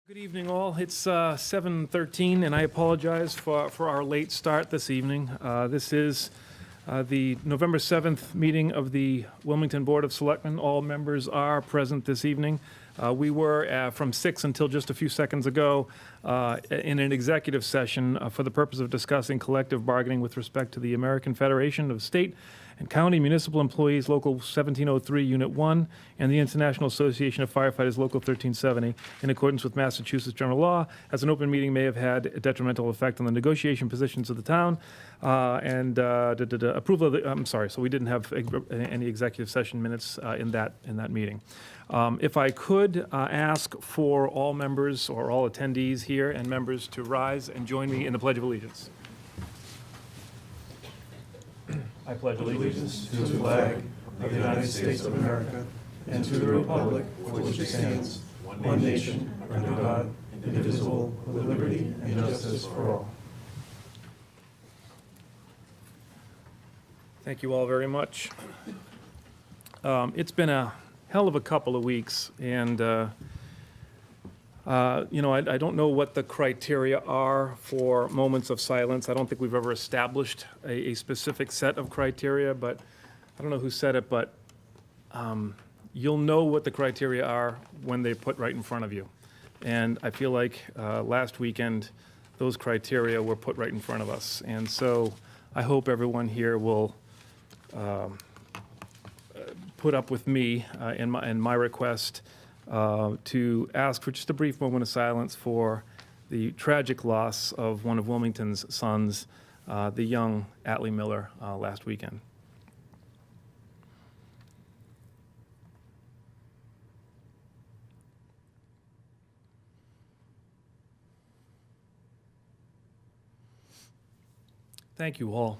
Good evening, all. It's 7:13, and I apologize for our late start this evening. This is the November 7th meeting of the Wilmington Board of Selectmen. All members are present this evening. We were from 6 until just a few seconds ago in an executive session for the purpose of discussing collective bargaining with respect to the American Federation of State and County Municipal Employees, Local 1703, Unit 1, and the International Association of Firefighters, Local 1370, in accordance with Massachusetts general law, as an open meeting may have had a detrimental effect on the negotiation positions of the town, approval of the, I'm sorry, so we didn't have any executive session minutes in that meeting. If I could ask for all members or all attendees here and members to rise and join me in the Pledge of Allegiance. I pledge allegiance to the flag of the United States of America and to the republic for which it stands, one nation, under God, indivisible, with liberty and justice for all. Thank you all very much. It's been a hell of a couple of weeks, and I don't know what the criteria are for moments of silence. I don't think we've ever established a specific set of criteria, but I don't know who said it, but you'll know what the criteria are when they're put right in front of you. And I feel like last weekend, those criteria were put right in front of us. And so I hope everyone here will put up with me in my request to ask for just a brief moment of silence for the tragic loss of one of Wilmington's sons, the young Atlee Miller, last weekend. Thank you all.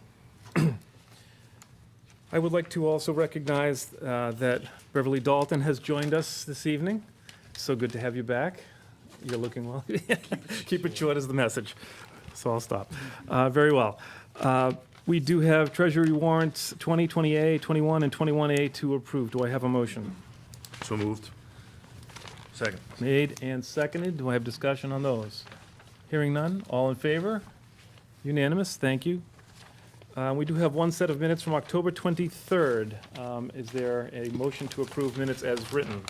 I would like to also recognize that Beverly Dalton has joined us this evening. So good to have you back. You're looking well. Keep it short is the message, so I'll stop. Very well. We do have Treasury warrants 20, 20A, 21, and 21A to approve. Do I have a motion? So moved. Second. Made and seconded. Do I have discussion on those? Hearing none. All in favor? Unanimous. Thank you. We do have one set of minutes from October 23rd. Is there a motion to approve minutes as written?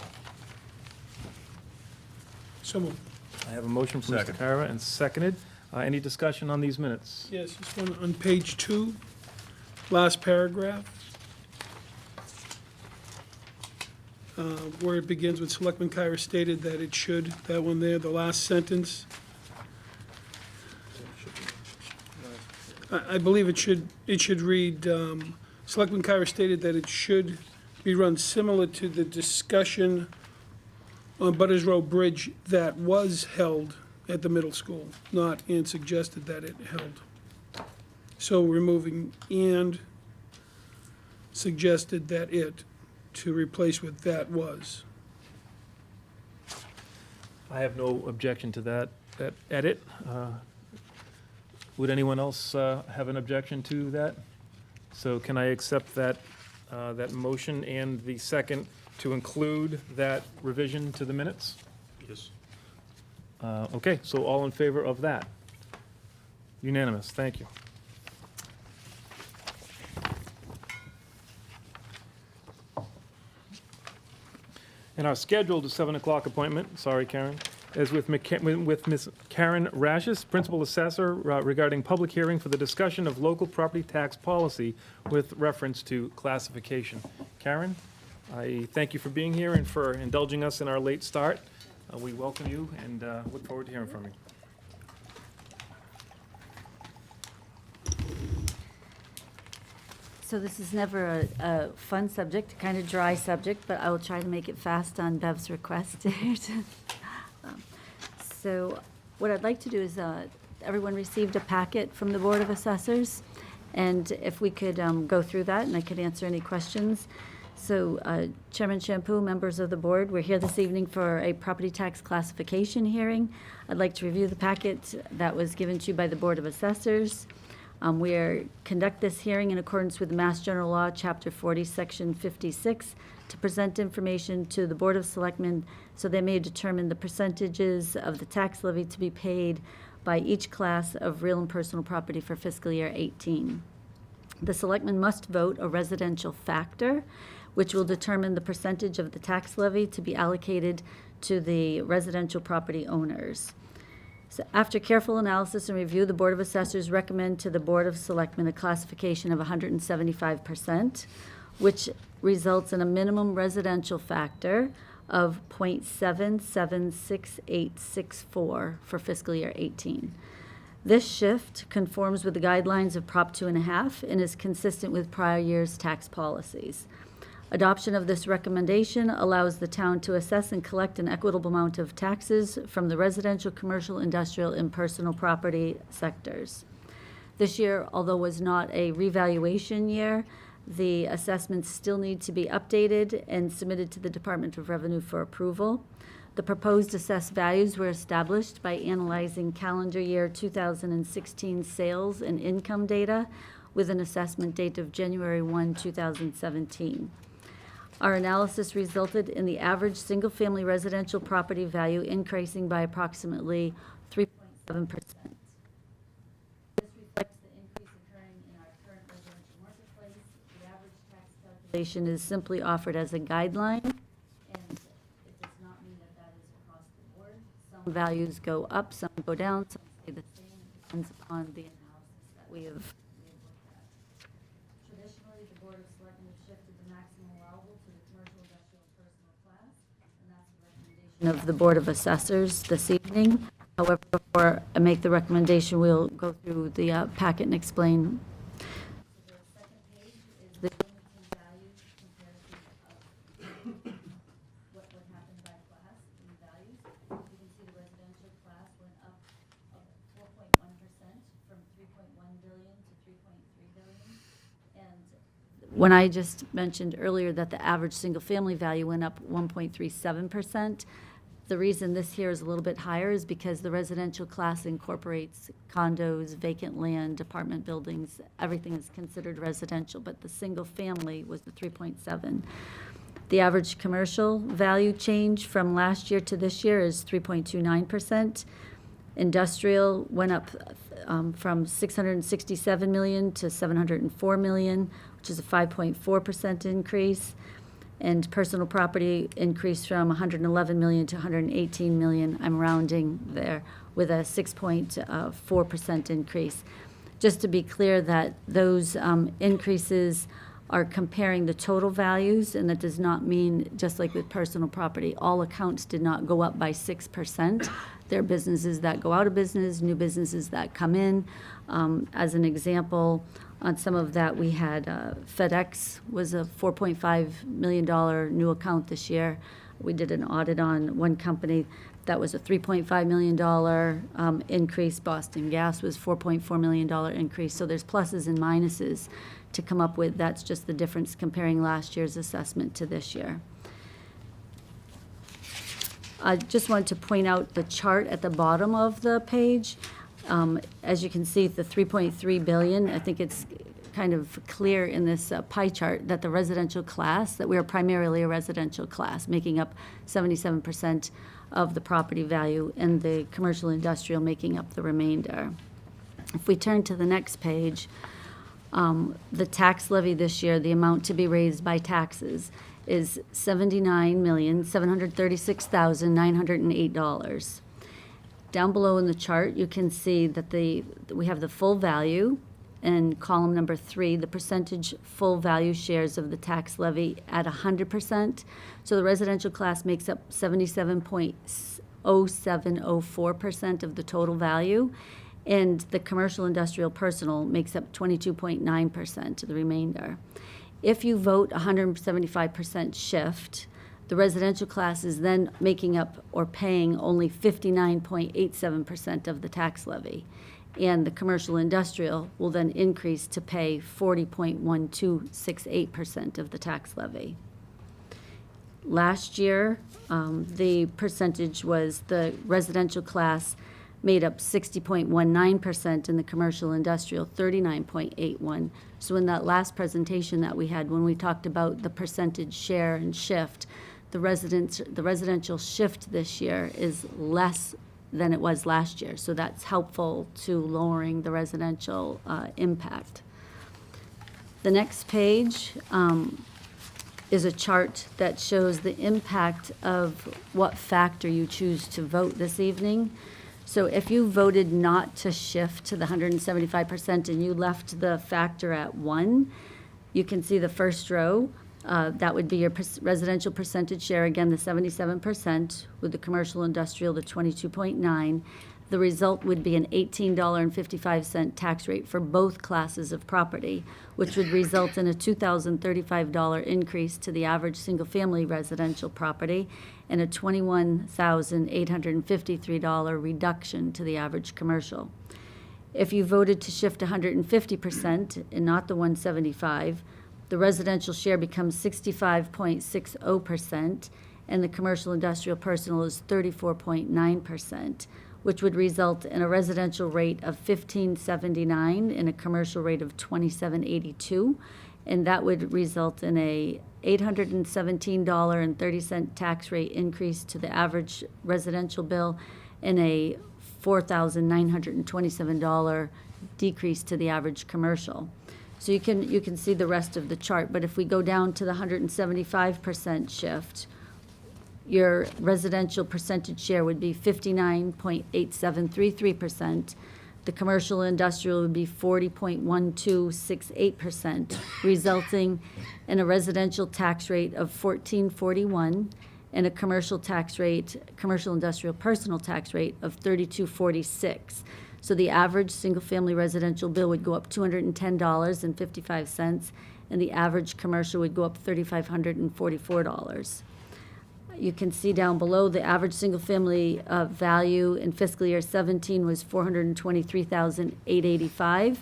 So moved. I have a motion from Mr. Second. Kara and seconded. Any discussion on these minutes? Yes, this one on page 2, last paragraph, where it begins with Selectman Kyra stated that it should, that one there, the last sentence. I believe it should read, Selectman Kyra stated that it should be run similar to the discussion on Butters Road Bridge that was held at the middle school, not and suggested that it held. So removing and suggested that it to replace with that was. I have no objection to that edit. Would anyone else have an objection to that? So can I accept that motion and the second to include that revision to the minutes? Yes. Okay, so all in favor of that? Unanimous, thank you. And our scheduled 7 o'clock appointment, sorry, Karen, is with Ms. Karen Rashis, Principal Assessor, regarding public hearing for the discussion of local property tax policy with reference to classification. Karen, I thank you for being here and for indulging us in our late start. We welcome you and look forward to hearing from you. So this is never a fun subject, kind of dry subject, but I will try to make it fast on Bev's request. So what I'd like to do is, everyone received a packet from the Board of Assessors, and if we could go through that and I could answer any questions. So Chairman Shampoo, members of the board, we're here this evening for a property tax classification hearing. I'd like to review the packet that was given to you by the Board of Assessors. We conduct this hearing in accordance with Mass General Law, Chapter 40, Section 56, to present information to the Board of Selectmen so they may determine the percentages of the tax levy to be paid by each class of real and personal property for fiscal year 18. The Selectmen must vote a residential factor, which will determine the percentage of the tax levy to be allocated to the residential property owners. So after careful analysis and review, the Board of Assessors recommend to the Board of Selectmen a classification of 175%, which results in a minimum residential factor of 0.776864 for fiscal year 18. This shift conforms with the guidelines of Prop 2.5 and is consistent with prior year's tax policies. Adoption of this recommendation allows the town to assess and collect an equitable amount of taxes from the residential, commercial, industrial, and personal property sectors. This year, although was not a revaluation year, the assessments still need to be updated and submitted to the Department of Revenue for approval. The proposed assessed values were established by analyzing calendar year 2016 sales and income data with an assessment date of January 1, 2017. Our analysis resulted in the average single-family residential property value increasing by approximately 3.7%. This reflects the increase occurring in our current residential marketplace. The average tax calculation is simply offered as a guideline, and it does not mean that that is across the board. Some values go up, some go down, some stay the same. It depends upon the analysis that we have looked at. Traditionally, the Board of Selectmen have shifted the maximum allowable to the commercial, industrial, and personal class, and that's the recommendation of the Board of Assessors this evening. However, before I make the recommendation, we'll go through the packet and explain. So the second page is the Wilmington values comparison of what happened by class in values. You can see the residential class went up 4.1% from 3.1 billion to 3.3 billion. And when I just mentioned earlier that the average single-family value went up 1.37%, the reason this here is a little bit higher is because the residential class incorporates condos, vacant land, apartment buildings. Everything is considered residential, but the single-family was the 3.7. The average commercial value change from last year to this year is 3.29%. Industrial went up from 667 million to 704 million, which is a 5.4% increase. And personal property increased from 111 million to 118 million. I'm rounding there with a 6.4% increase. Just to be clear that those increases are comparing the total values, and that does not mean, just like with personal property, all accounts did not go up by 6%. There are businesses that go out of business, new businesses that come in. As an example, on some of that, we had FedEx was a $4.5 million new account this year. We did an audit on one company that was a $3.5 million increase. Boston Gas was $4.4 million increase. So there's pluses and minuses to come up with. That's just the difference comparing last year's assessment to this year. I just wanted to point out the chart at the bottom of the page. As you can see, the 3.3 billion, I think it's kind of clear in this pie chart that the residential class, that we are primarily a residential class, making up 77% of the property value, and the commercial industrial making up the remainder. If we turn to the next page, the tax levy this year, the amount to be raised by taxes, is $79,736,908. Down below in the chart, you can see that we have the full value, and column number 3, the percentage full value shares of the tax levy at 100%. So the residential class makes up 77.0704% of the total value, and the commercial, industrial, personal makes up 22.9% of the remainder. If you vote 175% shift, the residential class is then making up or paying only 59.87% of the tax levy, and the commercial industrial will then increase to pay 40.1268% of the tax levy. Last year, the percentage was the residential class made up 60.19%, and the commercial industrial 39.81. So in that last presentation that we had, when we talked about the percentage share and shift, the residential shift this year is less than it was last year. So that's helpful to lowering the residential impact. The next page is a chart that shows the impact of what factor you choose to vote this evening. So if you voted not to shift to the 175% and you left the factor at 1, you can see the first row. That would be your residential percentage share, again, the 77%, with the commercial industrial, the 22.9. The result would be an $18.55 tax rate for both classes of property, which would result in a $2,035 increase to the average single-family residential property and a $21,853 reduction to the average commercial. If you voted to shift 150% and not the 175, the residential share becomes 65.60%, and the commercial industrial personal is 34.9%, which would result in a residential rate of $15.79 and a commercial rate of $27.82, and that would result in a $817.30 tax rate increase to the average residential bill and a $4,927 decrease to the average commercial. So you can see the rest of the chart, but if we go down to the 175% shift, your residential percentage share would be 59.8733%. The commercial industrial would be 40.1268%, resulting in a residential tax rate of $14.41 and a commercial industrial personal tax rate of $32.46. So the average single-family residential bill would go up $210.55, and the average commercial would go up $3,544. You can see down below the average single-family value in fiscal year 17 was $423,885,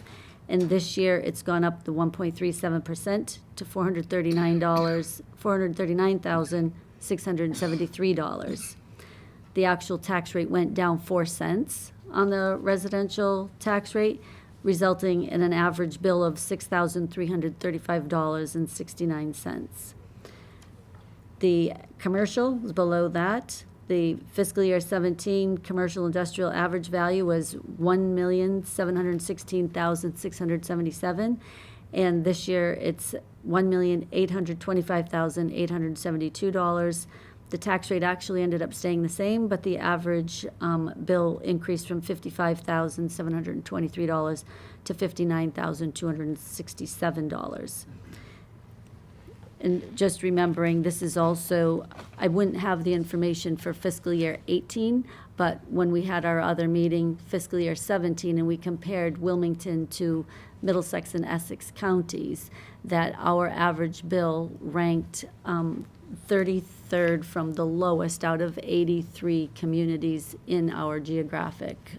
and this year it's gone up the 1.37% to $439,673. The actual tax rate went down 4 cents on the residential tax rate, resulting in an average bill of $6,335.69. The commercial is below that. The fiscal year 17 commercial industrial average value was $1,716,677, and this year it's $1,825,872. The tax rate actually ended up staying the same, but the average bill increased from $55,723 to $59,267. And just remembering, this is also, I wouldn't have the information for fiscal year 18, but when we had our other meeting, fiscal year 17, and we compared Wilmington to Middlesex and Essex counties, that our average bill ranked 33rd from the lowest out of 83 communities in our geographic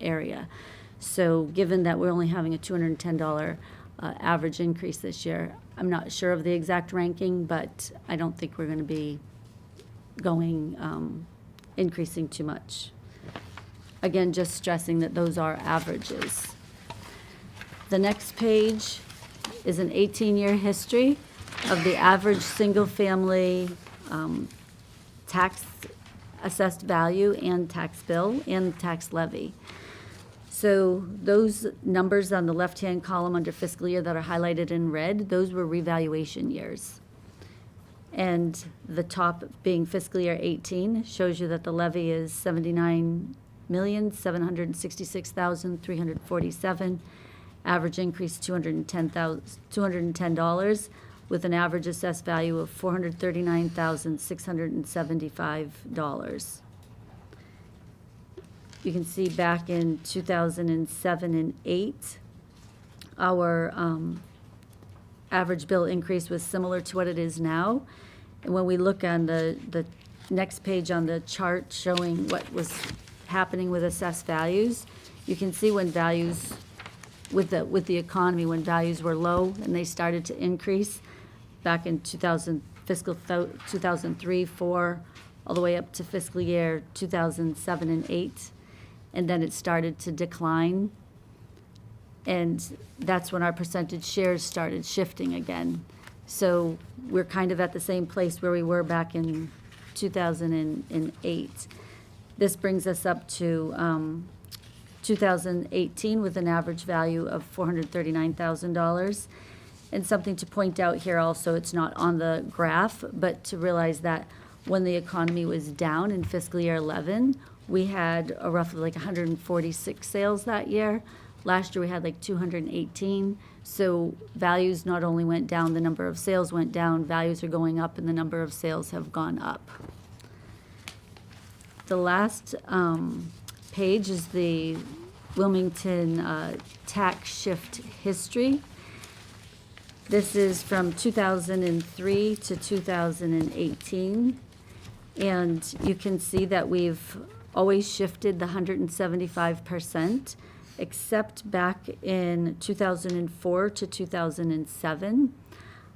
area. So given that we're only having a $210 average increase this year, I'm not sure of the exact ranking, but I don't think we're going to be increasing too much. Again, just stressing that those are averages. The next page is an 18-year history of the average single-family tax assessed value and tax bill and tax levy. So those numbers on the left-hand column under fiscal year that are highlighted in red, those were revaluation years. And the top being fiscal year 18 shows you that the levy is $79,766,347. Average increase $210 with an average assessed value of $439,675. You can see back in 2007 and 8, our average bill increase was similar to what it is now. And when we look on the next page on the chart showing what was happening with assessed values, you can see when values, with the economy, when values were low and they started to increase back in fiscal 2003, 4, all the way up to fiscal year 2007 and 8. and then it started to decline. And that's when our percentage shares started shifting again. So we're kind of at the same place where we were back in 2008. This brings us up to 2018 with an average value of $439,000. And something to point out here also, it's not on the graph, but to realize that when the economy was down in fiscal year 11, we had a roughly like 146 sales that year. Last year, we had like 218. So values not only went down, the number of sales went down, values are going up, and the number of sales have gone up. The last page is the Wilmington tax shift history. This is from 2003 to 2018. And you can see that we've always shifted the 175%, except back in 2004 to 2007.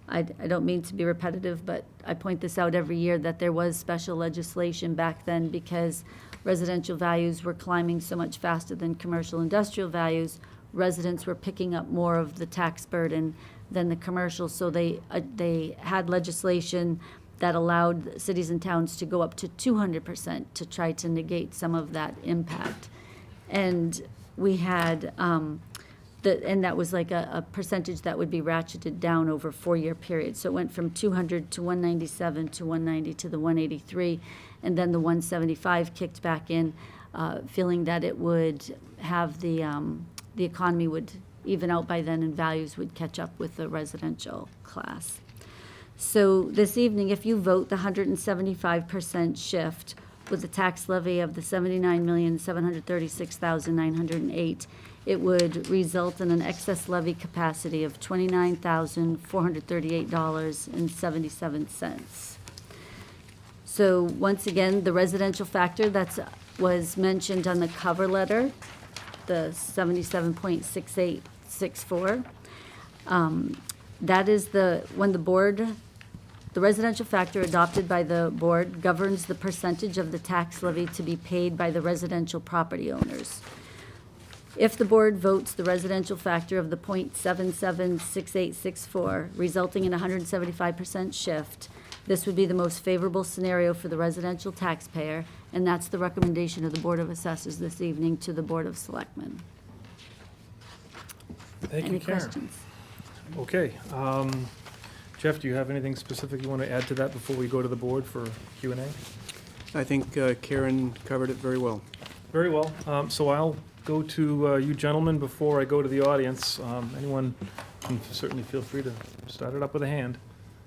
I don't mean to be repetitive, but I point this out every year that there was special legislation back then because residential values were climbing so much faster than commercial industrial values. Residents were picking up more of the tax burden than the commercial, so they had legislation that allowed cities and towns to go up to 200% to try to negate some of that impact. And we had, and that was like a percentage that would be ratcheted down over a 4-year period. So it went from 200 to 197 to 190 to the 183, and then the 175 kicked back in, feeling that it would have the economy would even out by then and values would catch up with the residential class. So this evening, if you vote the 175% shift with a tax levy of the $79,736,908, it would result in an excess levy capacity of $29,438.77. So once again, the residential factor that was mentioned on the cover letter, the 77.6864, that is when the board, the residential factor adopted by the board governs the percentage of the tax levy to be paid by the residential property owners. If the board votes the residential factor of the .776864, resulting in a 175% shift, this would be the most favorable scenario for the residential taxpayer, and that's the recommendation of the Board of Assessors this evening to the Board of Selectmen. Thank you, Any Karen. questions? Okay. Jeff, do you have anything specific you want to add to that before we go to the board for Q&A? I think Karen covered it very well. Very well. So I'll go to you gentlemen before I go to the audience. Anyone can certainly feel free to start it up with a hand.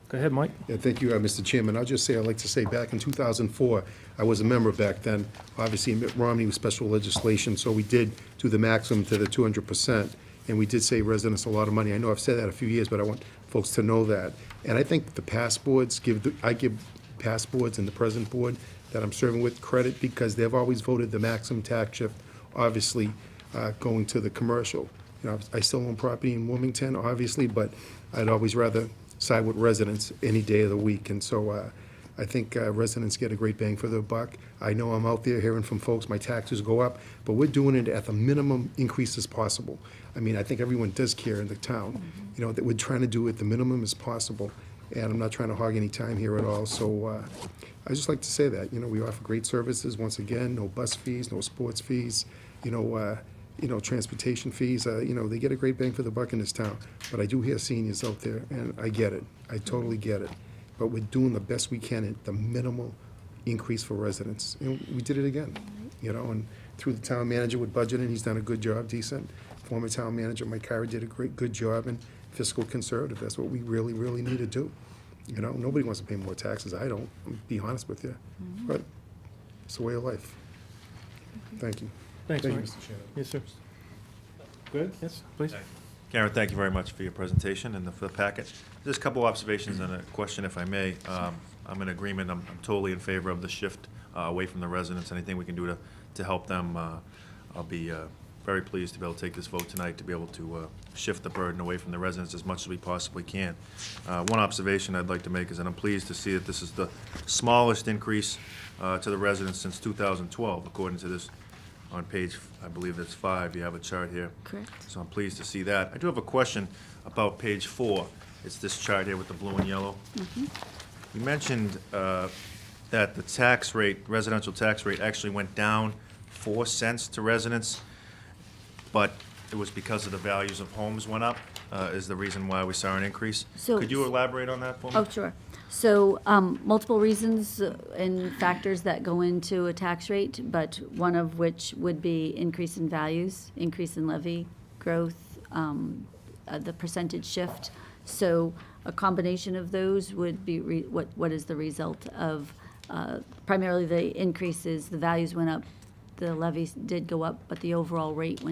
Go ahead, Mike. Yeah, thank you, Mr. Chairman. I'd like to say, back in 2004, I was a member back then. Obviously, Mitt Romney was special legislation, so we did do the maximum to the 200%, and we did save residents a lot of money. I know I've said that a few years, but I want folks to know that. And I think the past boards I give past boards and the present board that I'm serving with credit because they've always voted the maximum tax shift, obviously, going to the commercial. You know, I still own property in Wilmington, obviously, but I'd always rather side with residents any day of the week. And so I think residents get a great bang for their buck. I know I'm out there hearing from folks, my taxes go up, but we're doing it at the minimum increase as possible. I mean, I think everyone does care in the town, you know, that we're trying to do it the minimum as possible. And I'm not trying to hog any time here at all. So I just like to say that, you know, we offer great services. Once again, no bus fees, no sports fees, you know, transportation fees. You know, they get a great bang for the buck in this town. But I do hear seniors out there, and I get it. I totally get it. But we're doing the best we can at the minimal increase for residents. And we did it again, you know, and through the town manager with budgeting, he's done a good job, decent. Former town manager, Mike Kyra, did a good job, and fiscal conservative. That's what we really, really need to do. You know, nobody wants to pay more taxes. I don't, I'll be honest with you. But it's the way of life. Thank you. Thanks, Thank you, Mike. Mr. Chairman. Yes, sir. Good? Yes, please. Karen, thank you very much for your presentation and for the packet. Just a couple observations and a question, if I may. I'm in agreement. I'm totally in favor of the shift away from the residents. Anything we can do to help them, I'll be very pleased to be able to take this vote tonight to be able to shift the burden away from the residents as much as we possibly can. One observation I'd like to make is that I'm pleased to see that this is the smallest increase to the residents since 2012, according to this on page, I believe it's 5, you have a chart here. Correct. So I'm pleased to see that. I do have a question about page 4. It's this chart here with the blue and yellow. You mentioned that the tax rate, residential tax rate, actually went down 4 cents to residents, but it was because of the values of homes went up, is the reason why we saw an increase. So- Could you elaborate on that for me? Oh, sure. So, multiple reasons and factors that go into a tax rate, but one of which would be increase in values, increase in levy growth, the percentage shift. So a combination of those would be what is the result of primarily the increases, the values went up, the levies did go up, but the overall rate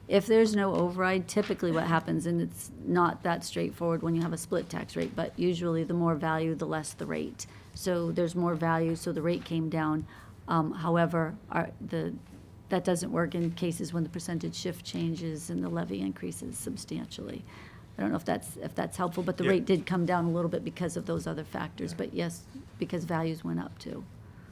if there's no override, typically what happens, and it's not that straightforward when you have a split tax rate, but usually the more value, the less the rate. So there's more value, so the rate came down. However, that doesn't work in cases when the percentage shift changes and the levy increases substantially. I don't know if that's helpful, but the Yeah. rate did come down a little bit because of those other factors, but yes, because values went up too.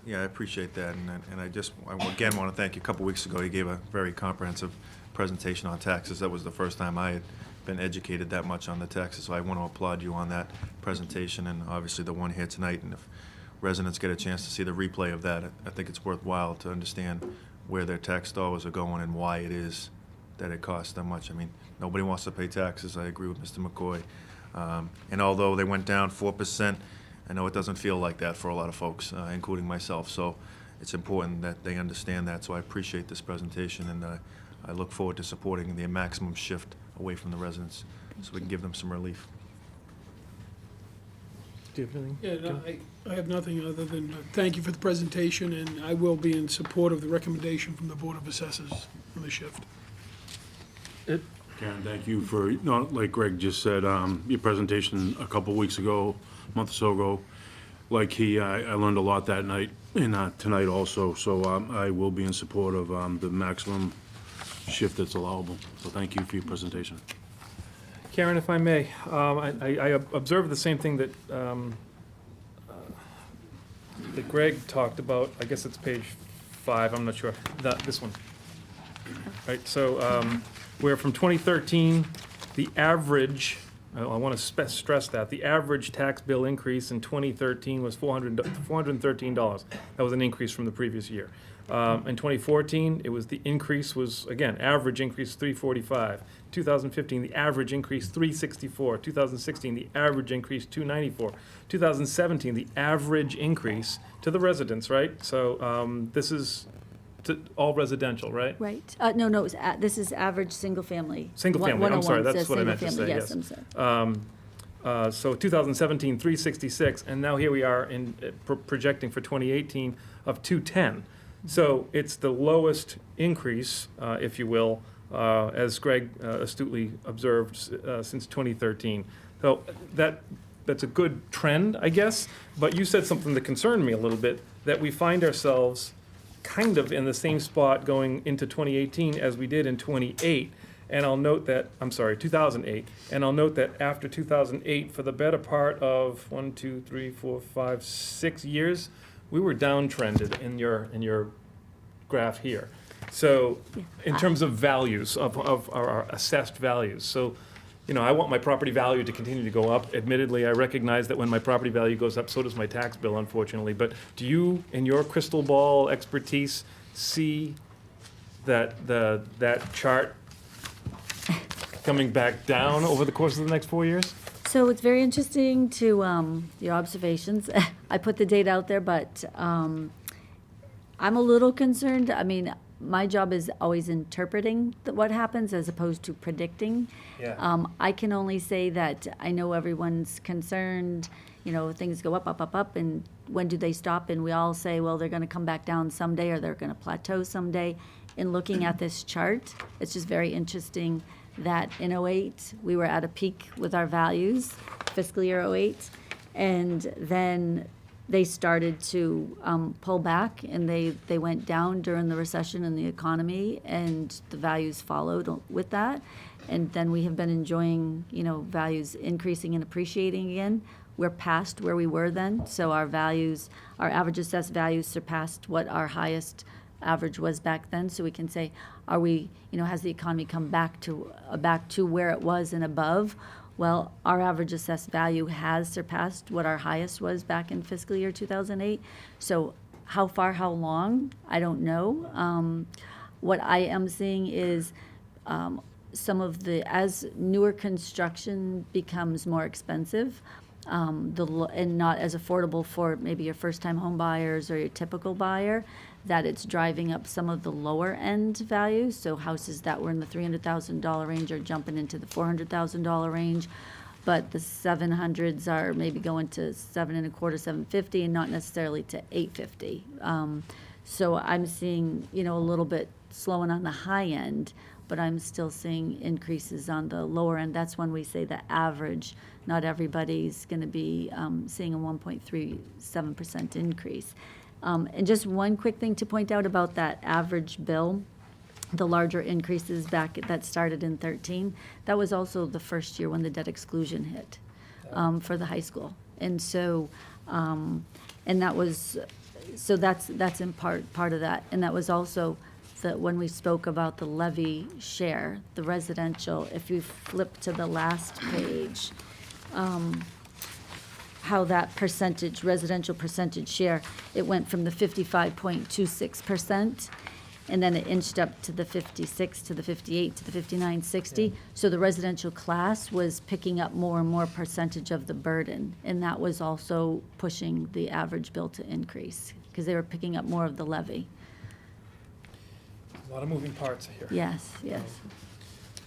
Yeah, I appreciate that, and I again want to thank you. A couple weeks ago, you gave a very comprehensive presentation on taxes. That was the first time I had been educated that much on the taxes, so I want to applaud you on that presentation, and obviously the one here tonight. And if residents get a chance to see the replay of that, I think it's worthwhile to understand where their tax dollars are going and why it is that it costs that much. I mean, nobody wants to pay taxes. I agree with Mr. McCoy. And although they went down 4%, I know it doesn't feel like that for a lot of folks, including myself. So it's important that they understand that. So I appreciate this presentation, and I look forward to supporting the maximum shift away from the residents so we can give them some relief. Do you have anything? Yeah, no, I have nothing other than thank you for the presentation, and I will be in support of the recommendation from the Board of Assessors on the shift. Karen, thank you for, like Greg just said, your presentation a couple weeks ago, a month or so ago. Like I learned a lot that night and tonight also, so I will be in support of the maximum shift that's allowable. So thank you for your presentation. Karen, if I may, I observed the same thing that Greg talked about. I guess it's page 5, I'm not sure. This one. Right, so where from 2013, the average, I want to stress that, the average tax bill increase in 2013 was $413. That was an increase from the previous year. In 2014, the increase was, again, average increase $345. 2015, the average increase $364. 2016, the average increase $294. 2017, the average increase to the residents, right? So this is all residential, right? Right. No, this is average single family. Single family, I'm sorry, 101 that's says what I meant single to say, family. yes. I'm sorry. So 2017, 366, and now here we are in projecting for 2018 of 210. So it's the lowest increase, if you will, as Greg astutely observed, since 2013. So that's a good trend, I guess. But you said something that concerned me a little bit, that we find ourselves kind of in the same spot going into 2018 as we did in 2008. And I'll note that, 2008. And I'll note that after 2008, for the better part of 6 years, we were downtrended in your graph here. So in terms of values, of our assessed values. So, I want my property value to continue to go up. Admittedly, I recognize that when my property value goes up, so does my tax bill, unfortunately. But do you, in your crystal ball expertise, see that chart coming back down over the course of the next 4 years? So it's very interesting to your observations. I put the data out there, but I'm a little concerned. I mean, my job is always interpreting what happens as opposed to predicting. Yeah. I can only say that I know everyone's concerned, things go up, and when do they stop? And we all say, well, they're going to come back down someday, or they're going to plateau someday. In looking at this chart, it's just very interesting that in '08, we were at a peak with our values, fiscal year '08, and then they started to pull back, and they went down during the recession in the economy, and the values followed with that. And then we have been enjoying, values increasing and appreciating again. We're past where we were then, so our average assessed values surpassed what our highest average was back then, so we can say, are we, has the economy come back to where it was and above? Well, our average assessed value has surpassed what our highest was back in fiscal year 2008. So how far, how long, I don't know. What I am seeing is as newer construction becomes more expensive, and not as affordable for maybe your first-time home buyers or your typical buyer, that it's driving up some of the lower-end values. So houses that were in the $300,000 range are jumping into the $400,000 range, but the 700s are maybe going to $725,000, $750,000, and not necessarily to $850,000. So I'm seeing, a little bit slowing on the high end, but I'm still seeing increases on the lower end. That's when we say the average. Not everybody's going to be seeing a 1.37% increase. And just one quick thing to point out about that average bill, the larger increases that started in 13, that was also the first year when the debt exclusion hit for the high school. And so, that's in part of that. And that was also when we spoke about the levy share, the residential, if you flip to the last page, how that residential percentage share, it went from the 55.26%, and then it inched up to the 56, to the 58, to the 59.60. So the residential class was picking up more and more percentage of the burden, and that was also pushing the average bill to increase, because they were picking up more of the levy. A lot of moving parts here. Yes.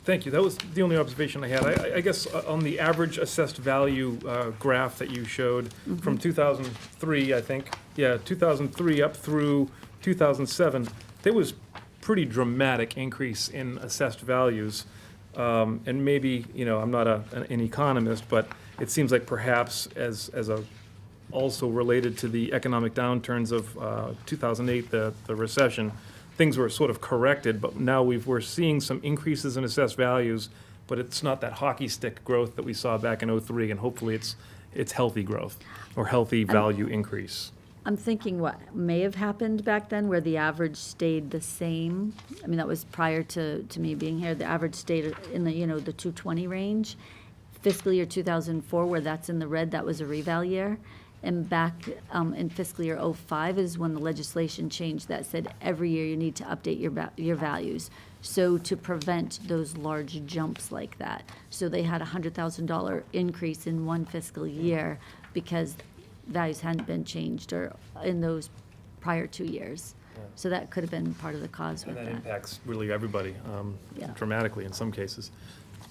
Thank you. That was the only observation I had. I guess on the average assessed value graph that you showed from 2003, I think, 2003 up through 2007, there was pretty dramatic increase in assessed values. And maybe, I'm not an economist, but it seems like perhaps also related to the economic downturns of 2008, the recession, things were sort of corrected, but now we're seeing some increases in assessed values, but it's not that hockey stick growth that we saw back in '03, and hopefully it's healthy growth or healthy value increase. I'm thinking what may have happened back then, where the average stayed the same. I mean, that was prior to me being here. The average stayed in the 220 range. Fiscal year 2004, where that's in the red, that was a reval year. And back in fiscal year '05 is when the legislation changed that said every year you need to update your values. So to prevent those large jumps like that. So they had a $100,000 increase in one fiscal year because values hadn't been changed or in those prior 2 years. So that could have been part of the cause with And that. that impacts really everybody Yeah. dramatically in some cases.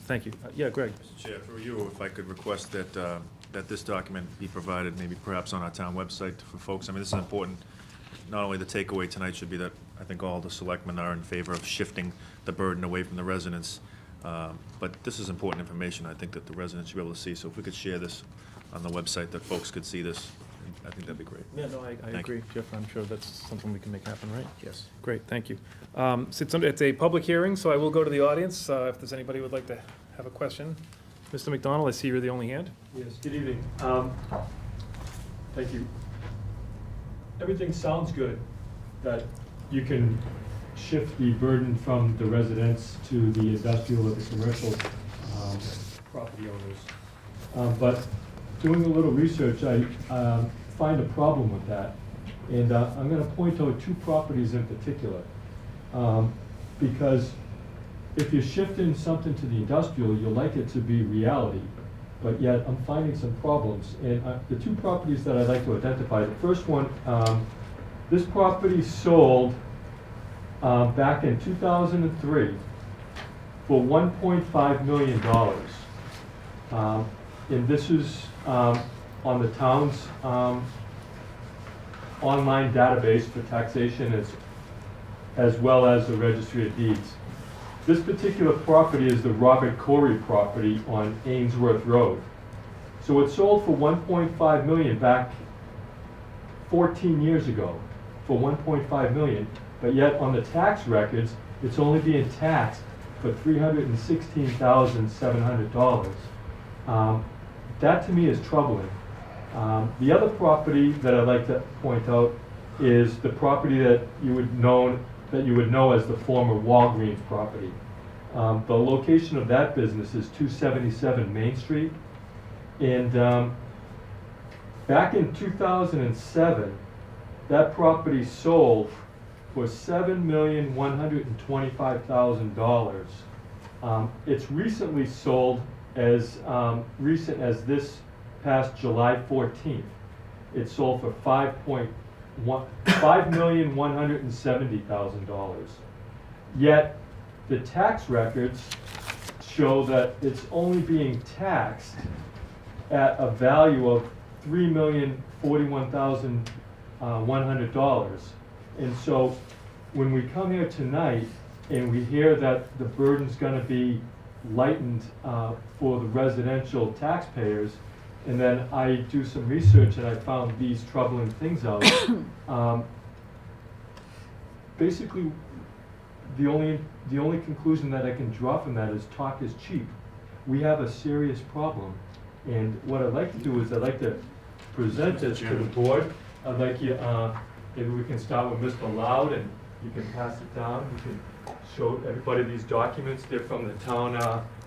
Thank you. Yeah, Greg. Mr. Chair, through you, if I could request that this document be provided, maybe perhaps on our town website for folks. I mean, this is important. Not only the takeaway tonight should be that I think all the selectmen are in favor of shifting the burden away from the residents, but this is important information I think that the residents should be able to see. So if we could share this on the website, that folks could see this, I think that'd be great. Yeah, no, I Thank you. agree, Jeff. I'm sure that's something we can make happen, right? Yes. Great, thank you. So it's a public hearing, so I will go to the audience if there's anybody who would like to have a question. Mr. McDonald, I see you're the only hand. Yes, good evening. Thank you. Everything sounds good, that you can shift the burden from the residents to the industrial or the commercial property owners. But doing a little research, I find a problem with that. And I'm going to point out two properties in particular. Because if you're shifting something to the industrial, you'll like it to be reality, but yet I'm finding some problems. And the two properties that I'd like to identify, the first one, this property sold back in 2003 for $1.5 million. And this is on the town's online database for taxation as well as the registry of deeds. This particular property is the Robert Corey property on Ainsworth Road. So it sold for $1.5 million back 14 years ago for $1.5 million, but yet on the tax records, it's only being taxed for $316,700. That to me is troubling. The other property that I'd like to point out is the property that you would know as the former Walgreens property. The location of that business is 277 Main Street. And back in 2007, that property sold for $7,125,000. It's recently sold as recent as this past July 14th. It sold for $5,170,000. Yet the tax records show that it's only being taxed at a value of $3,041,100. And so when we come here tonight and we hear that the burden's gonna be lightened for the residential taxpayers, and then I do some research and I found these troubling things out, basically the only conclusion that I can draw from that is talk is cheap. We have a serious problem. And what I'd like to do is I'd like to present this to the board. I'd like you, maybe we can start with Mr. Loud and you can pass it down. You can show everybody these documents. They're from the town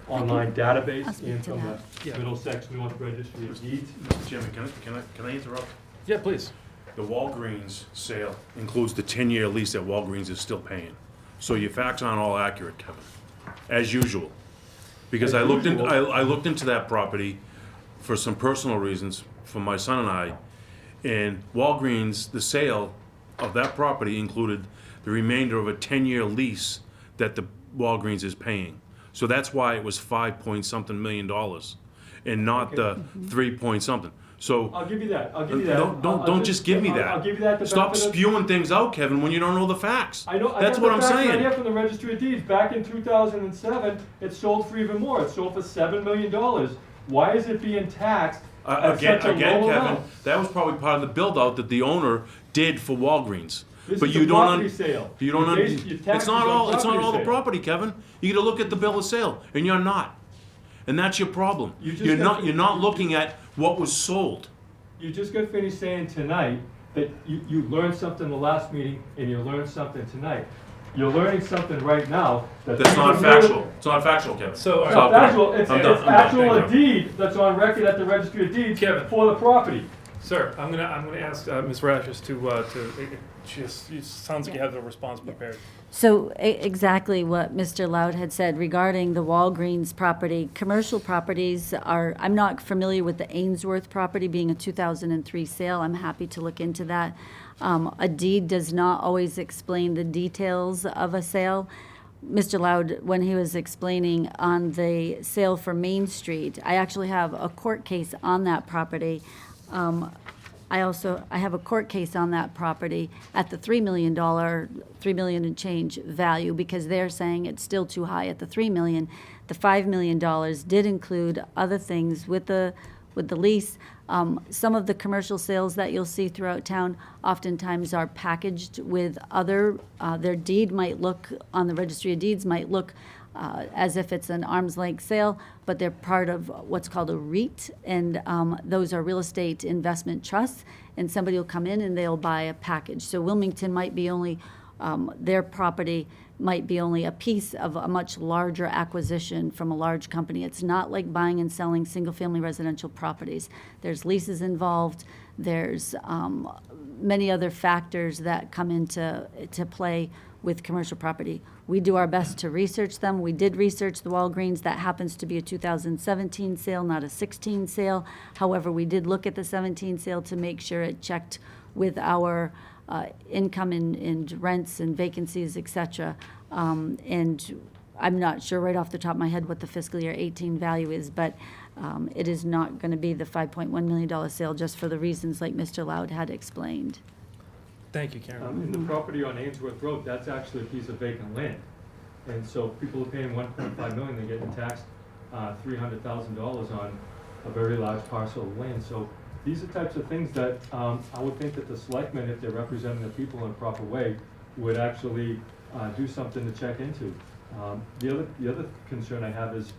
online database speak and to from that. the Middlesex North Registry of Deeds. Mr. Chairman, can I interrupt? Yeah, please. The Walgreens sale includes the 10-year lease that Walgreens is still paying. So your facts aren't all accurate, Kevin, as usual. Because I looked into that property for some personal reasons for my son and I, and Walgreens, the sale of that property included the remainder of a 10-year lease that the Walgreens is paying. So that's why it was $5-point-something million and not the 3-point-something. So I'll give you that. I'll give you that. don't just give me that. I'll give you that. Stop spewing things out, Kevin, when you don't know the facts. I know. That's what I'm Right saying. here from the Registry of Deeds, back in 2007, it sold for even more. It sold for $7 million. Why is it being taxed at such a low Kevin, amount? that was probably part of the build-out that the owner did for Walgreens. This But is you a don't. property sale. You don't. You base your It's taxes not on all. It's not property all the sale. property, Kevin. You got to look at the bill of sale, and you're not. And that's your problem. You just You're got- not. You're not looking at what was sold. You just got finished saying tonight that you learned something the last meeting and you learned something tonight. You're learning something right now that. That's not factual. It's not factual, Kevin. So, It's not factual, it's I'm done. actual Thank a you. deed that's on record at the Registry of Deeds Kevin. for the property. Sir, I'm gonna ask Ms. Rashes to it sounds like you have the response prepared. So exactly what Mr. Loud had said regarding the Walgreens property. Commercial properties are, I'm not familiar with the Ainsworth property being a 2003 sale. I'm happy to look into that. A deed does not always explain the details of a sale. Mr. Loud, when he was explaining on the sale for Main Street, I actually have a court case on that property. I have a court case on that property at the $3 million and change value, because they're saying it's still too high at the $3 million. The $5 million did include other things with the lease. Some of the commercial sales that you'll see throughout town oftentimes are packaged with other, their deed might look, on the Registry of Deeds, might look as if it's an arm's length sale, but they're part of what's called a REIT, and those are real estate investment trusts, and somebody will come in and they'll buy a package. So Wilmington might be only, their property might be only a piece of a much larger acquisition from a large company. It's not like buying and selling single-family residential properties. There's leases involved, there's many other factors that come into play with commercial property. We do our best to research them. We did research the Walgreens. That happens to be a 2017 sale, not a 16 sale. However, we did look at the 17 sale to make sure it checked with our income and rents and vacancies, et cetera. And I'm not sure right off the top of my head what the fiscal year 18 value is, but it is not going to be the $5.1 million sale, just for the reasons like Mr. Loud had explained. Thank you, Karen. In the property on Ainsworth Road, that's actually a piece of vacant land. And so people are paying $1.5 million, they're getting taxed $300,000 on a very large parcel of land. So these are types of things that I would think that the selectmen, if they're representing the people in a proper way, would actually do something to check into. The other concern I have is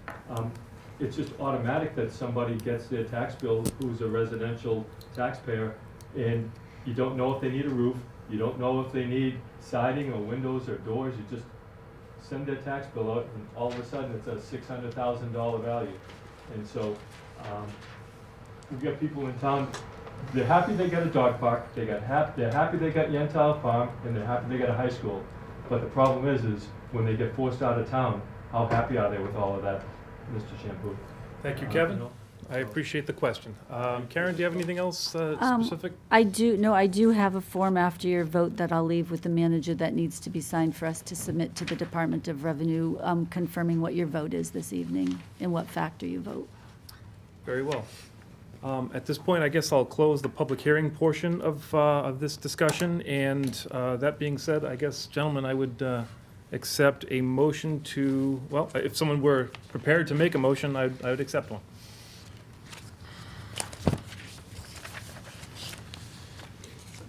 it's just automatic that somebody gets their tax bill who's a residential taxpayer, and you don't know if they need a roof, You don't know if they need siding or windows or doors, you just send their tax bill out, and all of a sudden, it's a $600,000 value. And so, we've got people in town, they're happy they got a dog park, they're happy they got Yentile Farm, and they're happy they got a high school. But the problem is when they get forced out of town, how happy are they with all of that, Mr. Shampoo? Thank you, Kevin. I appreciate the question. Karen, do you have anything else specific? I do have a form after your vote that I'll leave with the manager that needs to be signed for us to submit to the Department of Revenue, confirming what your vote is this evening and what factor you vote. Very well. At this point, I guess I'll close the public hearing portion of this discussion, and that being said, I guess, gentlemen, I would accept a motion to, well, if someone were prepared to make a motion, I would accept one.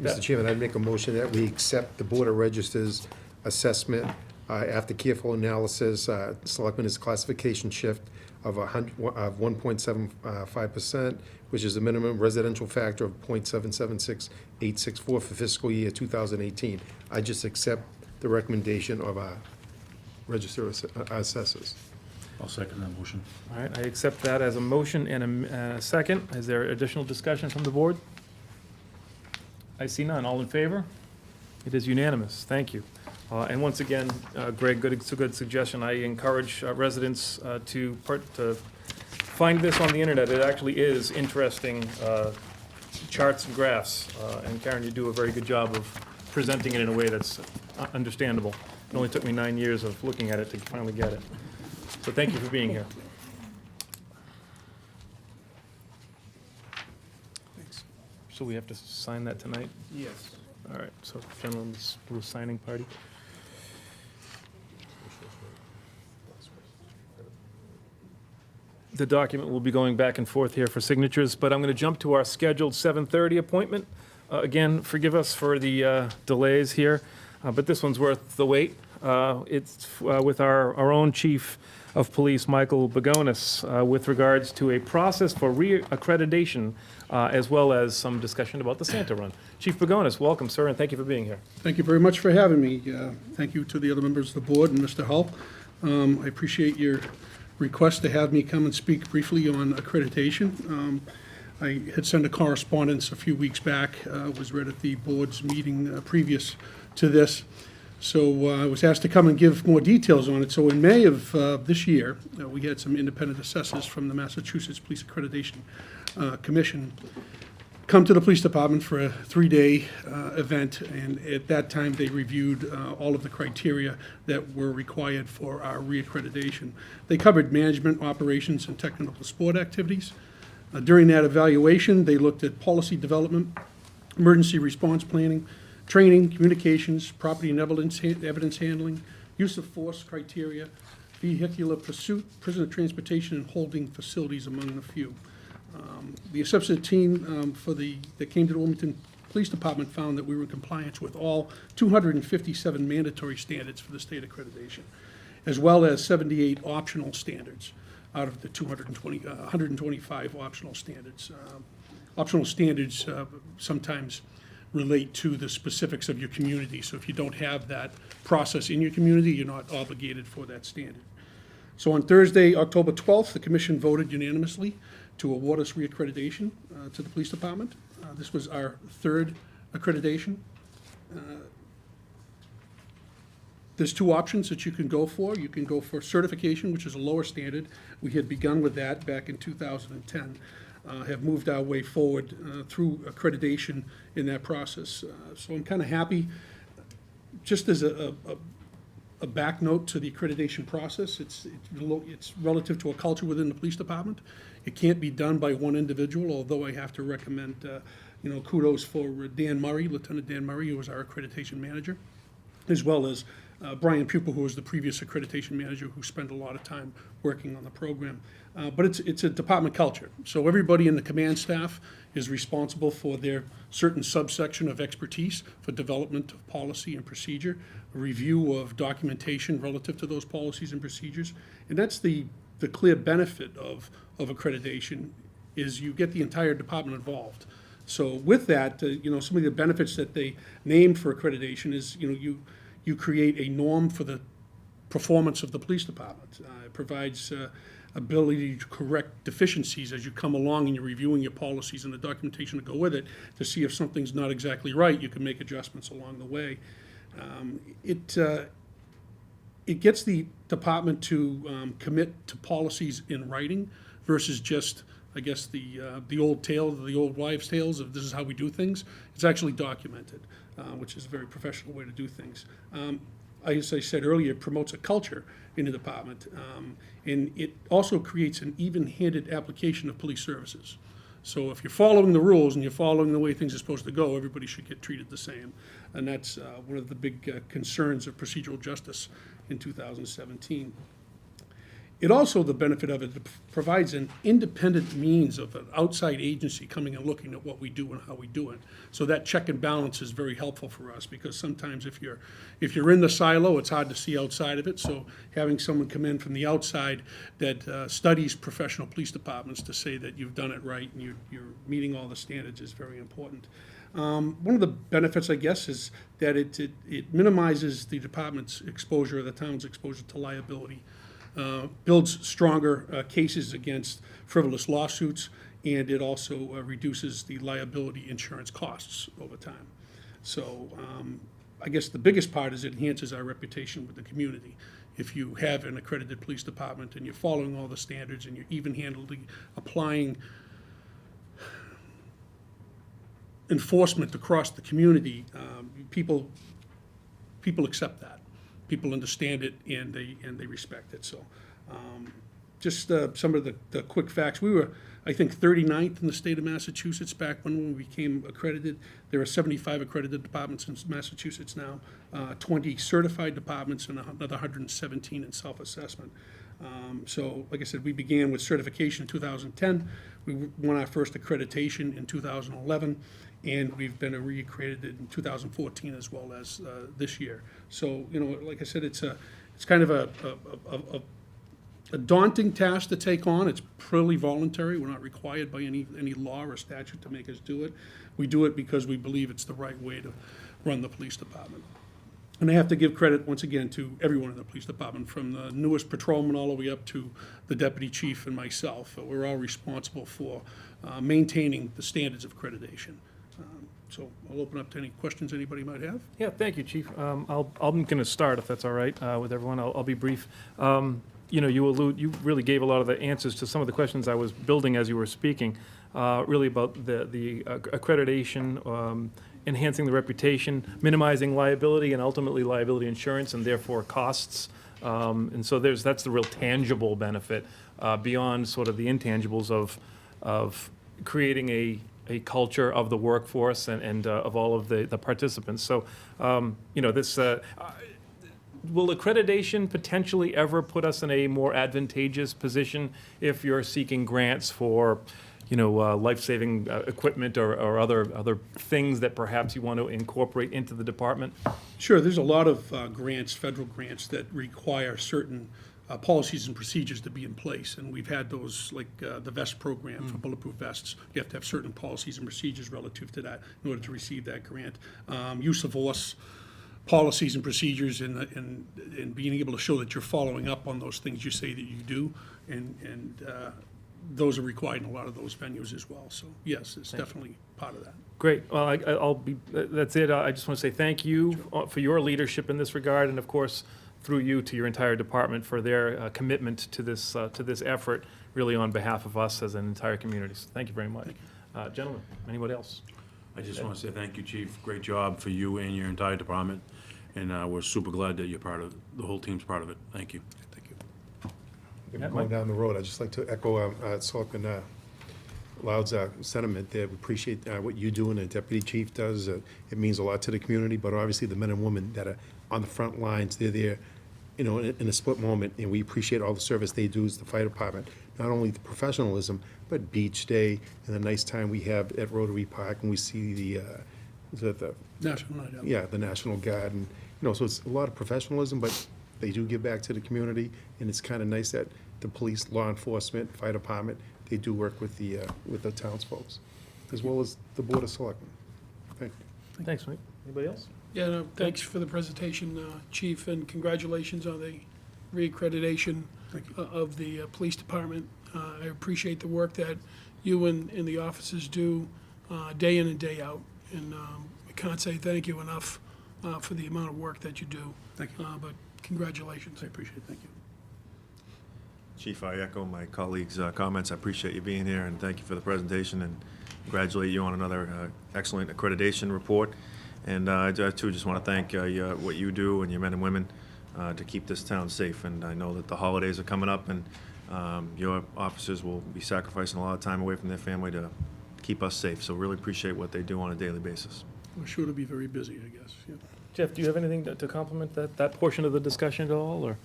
Mr. Chairman, I'd make a motion that we accept the Board of Registers assessment after careful analysis, Selectmen's classification shift of 1.75%, which is the minimum residential factor of 0.776864 for fiscal year 2018. I just accept the recommendation of our Register assessors. I'll second that motion. All right, I accept that as a motion and a second. Is there additional discussion from the board? I see none. All in favor? It is unanimous. Thank you. And once again, Greg, it's a good suggestion. I encourage residents to find this on the internet. It actually is interesting charts and graphs. And Karen, you do a very good job of presenting it in a way that's understandable. It only took me 9 years of looking at it to finally get it. So thank you for being here. Thanks. So we have to sign that tonight? Yes. All right, so gentlemen's little signing party. The document will be going back and forth here for signatures, but I'm going to jump to our scheduled 7:30 appointment. Again, forgive us for the delays here, but this one's worth the wait. It's with our own Chief of Police, Michael Bagonis, with regards to a process for re-accreditation, as well as some discussion about the Santa Run. Chief Bagonis, welcome, sir, and thank you for being here. Thank you very much for having me. Thank you to the other members of the board and Mr. Hull. I appreciate your request to have me come and speak briefly on accreditation. I had sent a correspondence a few weeks back, was read at the board's meeting previous to this. So I was asked to come and give more details on it. So in May of this year, we had some independent assessors from the Massachusetts Police Accreditation Commission come to the police department for a 3-day event, and at that time, they reviewed all of the criteria that were required for our reaccreditation. They covered management, operations, and technical support activities. During that evaluation, they looked at policy development, emergency response planning, training, communications, property and evidence handling, use of force criteria, vehicular pursuit, prisoner transportation, and holding facilities, among a few. The assessment team that came to the Wilmington Police Department found that we were in compliance with all 257 mandatory standards for the state accreditation, as well as 78 optional standards out of the 125 optional standards. Optional standards sometimes relate to the specifics of your community. So if you don't have that process in your community, you're not obligated for that standard. So on Thursday, October 12th, the commission voted unanimously to award us reaccreditation to the police department. This was our third accreditation. There's two options that you can go for. You can go for certification, which is a lower standard. We had begun with that back in 2010. Have moved our way forward through accreditation in that process. So I'm kind of happy. Just as a back note to the accreditation process, it's relative to a culture within the police department. It can't be done by one individual, although I have to recommend, kudos for Dan Murray, Lieutenant Dan Murray, who was our accreditation manager, as well as Brian Pupa, who was the previous accreditation manager, who spent a lot of time working on the program. But it's a department culture. So everybody in the command staff is responsible for their certain subsection of expertise for development of policy and procedure, a review of documentation relative to those policies and procedures. And that's the clear benefit of accreditation, is you get the entire department involved. So with that, some of the benefits that they named for accreditation is, you create a norm for the performance of the police department. It provides ability to correct deficiencies as you come along and you're reviewing your policies and the documentation to go with it to see if something's not exactly right. You can make adjustments along the way. It gets the department to commit to policies in writing versus just, I guess, the old tale, the old wives' tales of this is how we do things. It's actually documented, which is a very professional way to do things. As I said earlier, it promotes a culture in the department, and it also creates an even-handed application of police services. So if you're following the rules and you're following the way things are supposed to go, everybody should get treated the same. And that's one of the big concerns of procedural justice in 2017. It also, the benefit of it, provides an independent means of an outside agency coming and looking at what we do and how we do it. So that check and balance is very helpful for us, because sometimes if you're in the silo, it's hard to see outside of it. So having someone come in from the outside that studies professional police departments to say that you've done it right and you're meeting all the standards is very important. One of the benefits, I guess, is that it minimizes the department's exposure, the town's exposure to liability. Builds stronger cases against frivolous lawsuits, and it also reduces the liability insurance costs over time. So I guess the biggest part is it enhances our reputation with the community. If you have an accredited police department and you're following all the standards and you're even-handedly applying enforcement across the community, people accept that. People understand it and they respect it. So just some of the quick facts. We were, I think, 39th in the state of Massachusetts back when we became accredited. There are 75 accredited departments in Massachusetts now, 20 certified departments, and another 117 in self-assessment. So, like I said, we began with certification in 2010. We won our first accreditation in 2011. And we've been reaccredited in 2014 as well as this year. So, like I said, it's kind of a daunting task to take on. It's purely voluntary. We're not required by any law or statute to make us do it. We do it because we believe it's the right way to run the police department. And I have to give credit, once again, to everyone in the police department, from the newest patrolman all the way up to the deputy chief and myself. We're all responsible for maintaining the standards of accreditation. So I'll open up to any questions anybody might have. Yeah, thank you, Chief. I'm going to start, if that's all right, with everyone. I'll be brief. You really gave a lot of the answers to some of the questions I was building as you were speaking, really about the accreditation, enhancing the reputation, minimizing liability, and ultimately liability insurance, and therefore costs. And so that's the real tangible benefit beyond sort of the intangibles of creating a culture of the workforce and of all of the participants. So, this, will accreditation potentially ever put us in a more advantageous position if you're seeking grants for, life-saving equipment or other things that perhaps you want to incorporate into the department? Sure, there's a lot of grants, federal grants, that require certain policies and procedures to be in place, and we've had those, like the vest program for bulletproof vests. You have to have certain policies and procedures relative to that in order to receive that grant. Use of force policies and procedures, and being able to show that you're following up on those things you say that you do, and those are required in a lot of those venues as well. So yes, it's definitely part of that. Great. Well, that's it. I just want to say thank you for your leadership in this regard, and of course, through you to your entire department for their commitment to this effort, really on behalf of us as an entire community. So thank you very much. Gentlemen, anybody else? I just want to say thank you, Chief. Great job for you and your entire department. And we're super glad that you're part of, the whole team's part of it. Thank you. Thank you. Yeah, Going Mike? down the road, I'd just like to echo Selectman Loud's sentiment there. We appreciate what you do and the deputy chief does. It means a lot to the community, but obviously the men and women that are on the front lines, they're there, in a split moment, and we appreciate all the service they do as the fire department. Not only the professionalism, but beach day and the nice time we have at Rotary Park, and we see the National Night Out. yeah, the National Guard, and, so it's a lot of professionalism, but they do give back to the community, and it's kind of nice that the police, law enforcement, fire department, they do work with the townsfolk. as well as the Board of Selectmen. Thank you. Thanks, Mike. Anybody else? Yeah, no, thanks for the presentation, Chief, and congratulations on the reaccreditation of the police department. I appreciate the work that you and the officers do day in and day out, and I can't say thank you enough for the amount of work that you do. Thank you. But congratulations. I appreciate it, thank you. Chief, I echo my colleagues' comments. I appreciate you being here, and thank you for the presentation, and congratulate you on another excellent accreditation report. And I too just want to thank what you do and your men and women to keep this town safe. And I know that the holidays are coming up, and your officers will be sacrificing a lot of time away from their family to keep us safe. So really appreciate what they do on a daily basis. We're sure to be very busy, I guess, yeah. Jeff, do you have anything to complement that portion of the discussion at all, or?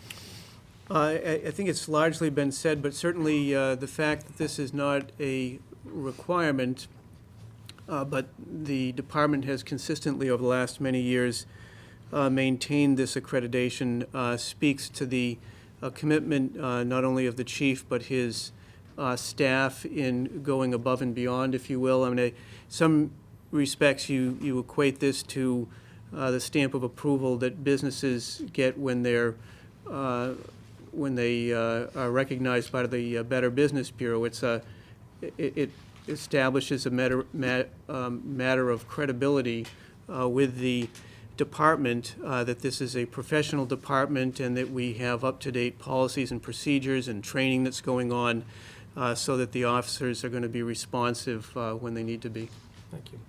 I think it's largely been said, but certainly the fact that this is not a requirement, but the department has consistently over the last many years maintained this accreditation speaks to the commitment not only of the chief, but his staff in going above and beyond, if you will. I mean, some respects you equate this to the stamp of approval that businesses get when they are recognized by the Better Business Bureau. It establishes a matter of credibility with the department, that this is a professional department and that we have up-to-date policies and procedures and training that's going on so that the officers are going to be responsive when they need to be. Thank you.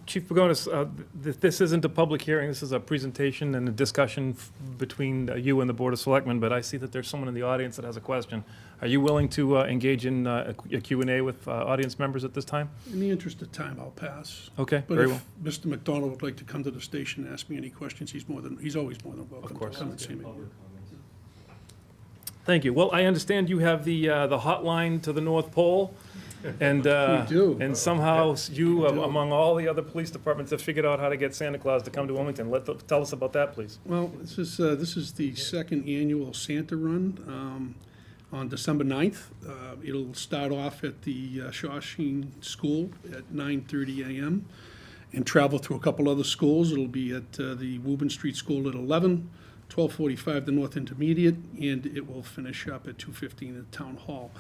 Chief Pagonis, this isn't a public hearing, this is a presentation and a discussion between you and the Board of Selectmen, but I see that there's someone in the audience that has a question. Are you willing to engage in a Q&A with audience members at this time? In the interest of time, I'll pass. Okay, But very if well. Mr. McDonald would like to come to the station and ask me any questions, he's always more than welcome course. to come and see me. Thank you. Well, I understand you have the hotline to the North Pole, and do. and somehow you, among all the other police departments, have figured out how to get Santa Claus to come to Wilmington. Tell us about that, please. Well, this is the second annual Santa Run on December 9th. It'll start off at the Shawsheen School at 9:30 a.m. and travel through a couple other schools. It'll be at the Woburn Street School at 11, 12:45 the North Intermediate, and it will finish up at 2:15 at Town Hall.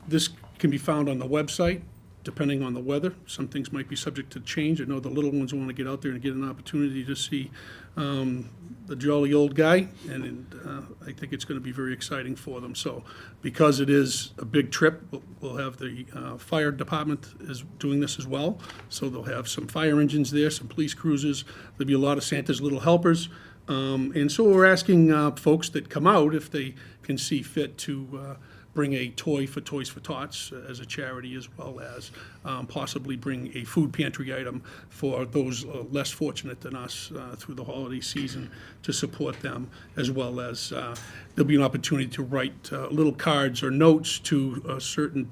This can be found on the website, depending on the weather. Some things might be subject to change. I know the little ones want to get out there and get an opportunity to see the jolly old guy, and I think it's going to be very exciting for them. So because it is a big trip, we'll have the fire department is doing this as well. So they'll have some fire engines there, some police cruisers. There'll be a lot of Santa's Little Helpers. And so we're asking folks that come out if they can see fit to bring a toy for Toys for Tots as a charity, as well as possibly bring a food pantry item for those less fortunate than us through the holiday season to support them, as well as there'll be an opportunity to write little cards or notes to certain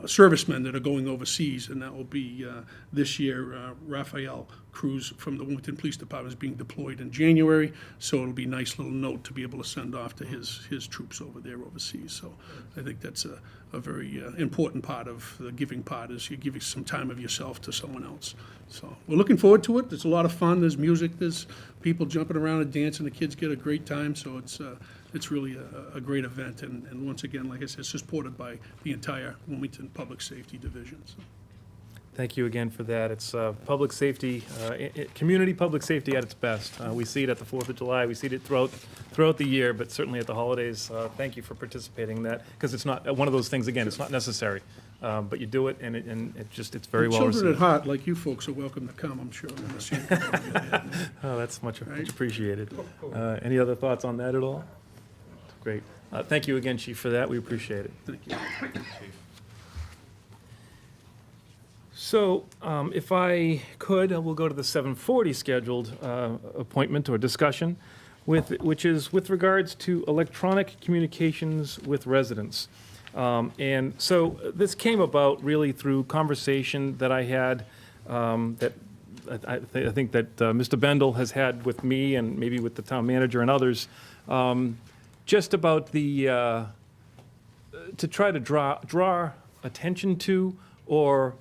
servicemen that are going overseas, and that will be this year. Raphael Cruz from the Wilmington Police Department is being deployed in January, so it'll be a nice little note to be able to send off to his troops over there overseas. So I think that's a very important part of the giving part, is you give some time of yourself to someone else. So we're looking forward to it. It's a lot of fun. There's music, there's people jumping around and dancing. The kids get a great time, so it's really a great event. And once again, like I said, it's supported by the entire Wilmington Public Safety Division. So. Thank you again for that. It's public safety, community public safety at its best. We see it at the 4th of July, we see it throughout the year, but certainly at the holidays. Thank you for participating in that, because it's not one of those things, again, it's not necessary, but you do it, and it's very well received. Children at heart, like you folks, are welcome to come, I'm sure. Oh, that's much appreciated. Any other thoughts on that at all? Great. Thank you again, Chief, for that. We appreciate it. Thank you. So if I could, we'll go to the 7:40 scheduled appointment or discussion, which is with regards to electronic communications with residents. And so this came about really through conversation that I had, that I think that Mr. Bendel has had with me and maybe with the town manager and others, just about the to try to draw attention to or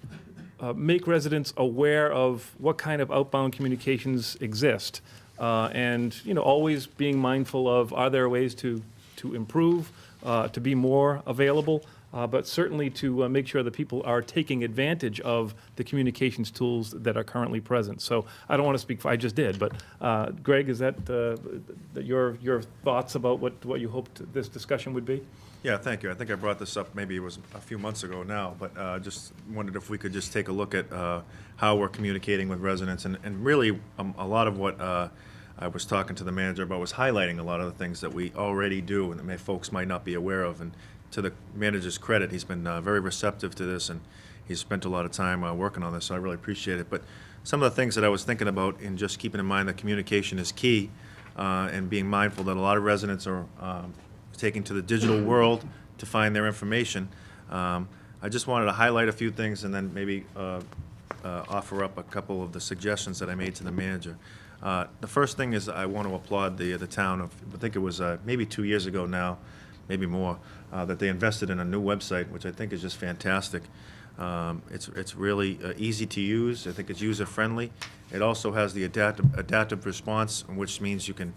make residents aware of what kind of outbound communications exist. And, always being mindful of, are there ways to improve, to be more available, but certainly to make sure that people are taking advantage of the communications tools that are currently present. So I don't want to speak for, I just did, but Greg, is that your thoughts about what you hoped this discussion would be? Yeah, thank you. I think I brought this up, maybe it was a few months ago now, but just wondered if we could just take a look at how we're communicating with residents. And really, a lot of what I was talking to the manager about was highlighting a lot of the things that we already do and that folks might not be aware of. And to the manager's credit, he's been very receptive to this, and he's spent a lot of time working on this, so I really appreciate it. But some of the things that I was thinking about, in just keeping in mind that communication is key, and being mindful that a lot of residents are taking to the digital world to find their information. I just wanted to highlight a few things and then maybe offer up a couple of the suggestions that I made to the manager. The first thing is I want to applaud the town of, I think it was maybe 2 years ago now, maybe more, that they invested in a new website, which I think is just fantastic. It's really easy to use. I think it's user-friendly. It also has the adaptive response, which means you can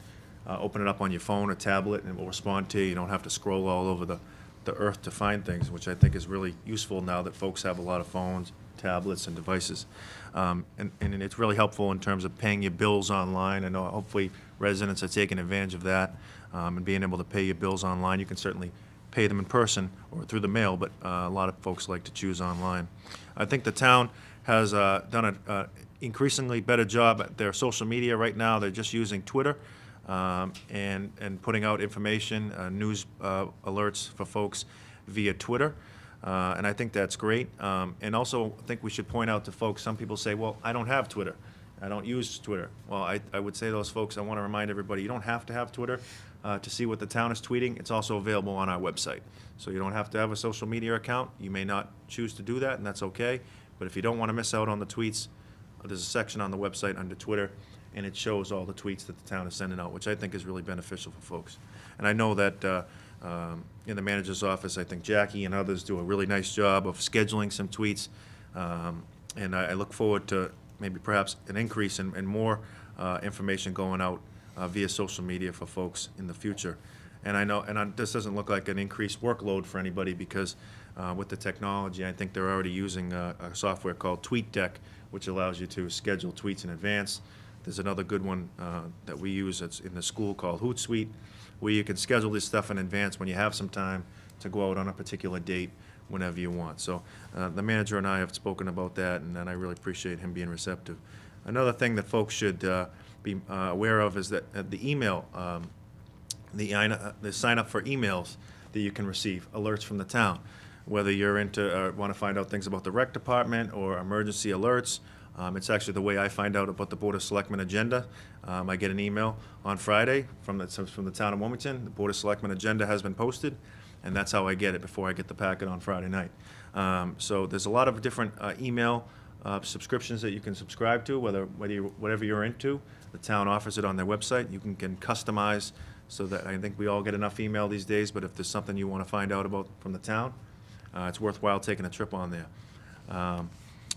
open it up on your phone or tablet and it will respond to you. You don't have to scroll all over the earth to find things, which I think is really useful now that folks have a lot of phones, tablets, and devices. And it's really helpful in terms of paying your bills online. I know hopefully residents are taking advantage of that, and being able to pay your bills online. You can certainly pay them in person or through the mail, but a lot of folks like to choose online. I think the town has done an increasingly better job at their social media right now. They're just using Twitter and putting out information, news alerts for folks via Twitter. And I think that's great. And also, I think we should point out to folks, some people say, well, I don't have Twitter. I don't use Twitter. Well, I would say to those folks, I want to remind everybody, you don't have to have Twitter to see what the town is tweeting. It's also available on our website. So you don't have to have a social media account. You may not choose to do that, and that's okay. But if you don't want to miss out on the tweets, there's a section on the website under Twitter, and it shows all the tweets that the town is sending out, which I think is really beneficial for folks. And I know that in the manager's office, I think Jackie and others do a really nice job of scheduling some tweets, and I look forward to maybe perhaps an increase in more information going out via social media for folks in the future. And I know, this doesn't look like an increased workload for anybody because with the technology, I think they're already using a software called TweetDeck, which allows you to schedule tweets in advance. There's another good one that we use that's in the school called Hootsuite, where you can schedule this stuff in advance when you have some time to go out on a particular date whenever you want. So the manager and I have spoken about that, and I really appreciate him being receptive. Another thing that folks should be aware of is that the email, the sign up for emails that you can receive, alerts from the town, whether you're into want to find out things about the rec department or emergency alerts. It's actually the way I find out about the Board of Selectmen agenda. I get an email on Friday from the town of Wilmington. The Board of Selectmen agenda has been posted, and that's how I get it before I get the packet on Friday night. So there's a lot of different email subscriptions that you can subscribe to, whatever you're into. The town offers it on their website. You can customize so that I think we all get enough email these days, but if there's something you want to find out about from the town, it's worthwhile taking a trip on there.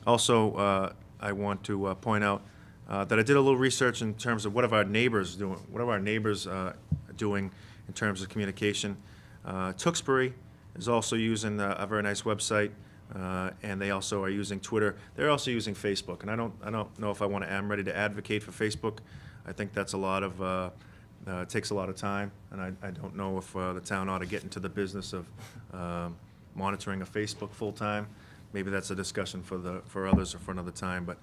Also, I want to point out that I did a little research in terms of what are our neighbors doing doing in terms of communication. Tewksbury is also using a very nice website, and they also are using Twitter. They're also using Facebook, and I don't know if I'm ready to advocate for Facebook. I think that's a lot of takes a lot of time, and I don't know if the town ought to get into the business of monitoring a Facebook full time. Maybe that's a discussion for others or for another time, but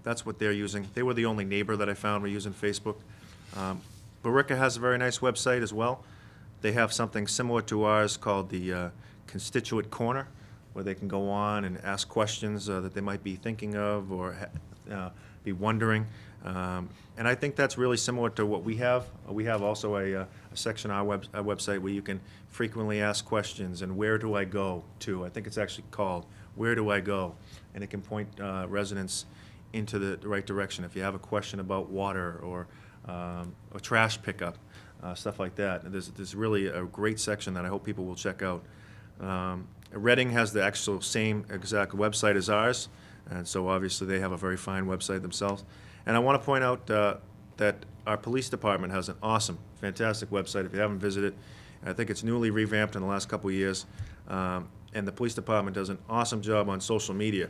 that's what they're using. They were the only neighbor that I found were using Facebook. Barica has a very nice website as well. They have something similar to ours called the Constituent Corner, where they can go on and ask questions that they might be thinking of or be wondering. And I think that's really similar to what we have. We have also a section on our website where you can frequently ask questions and where do I go to. I think it's actually called Where Do I Go? And it can point residents into the right direction. If you have a question about water or trash pickup, stuff like that. And there's really a great section that I hope people will check out. Reading has the actual same exact website as ours, and so obviously they have a very fine website themselves. And I want to point out that our police department has an awesome, fantastic website. If you haven't visited, I think it's newly revamped in the last couple of years. And the police department does an awesome job on social media.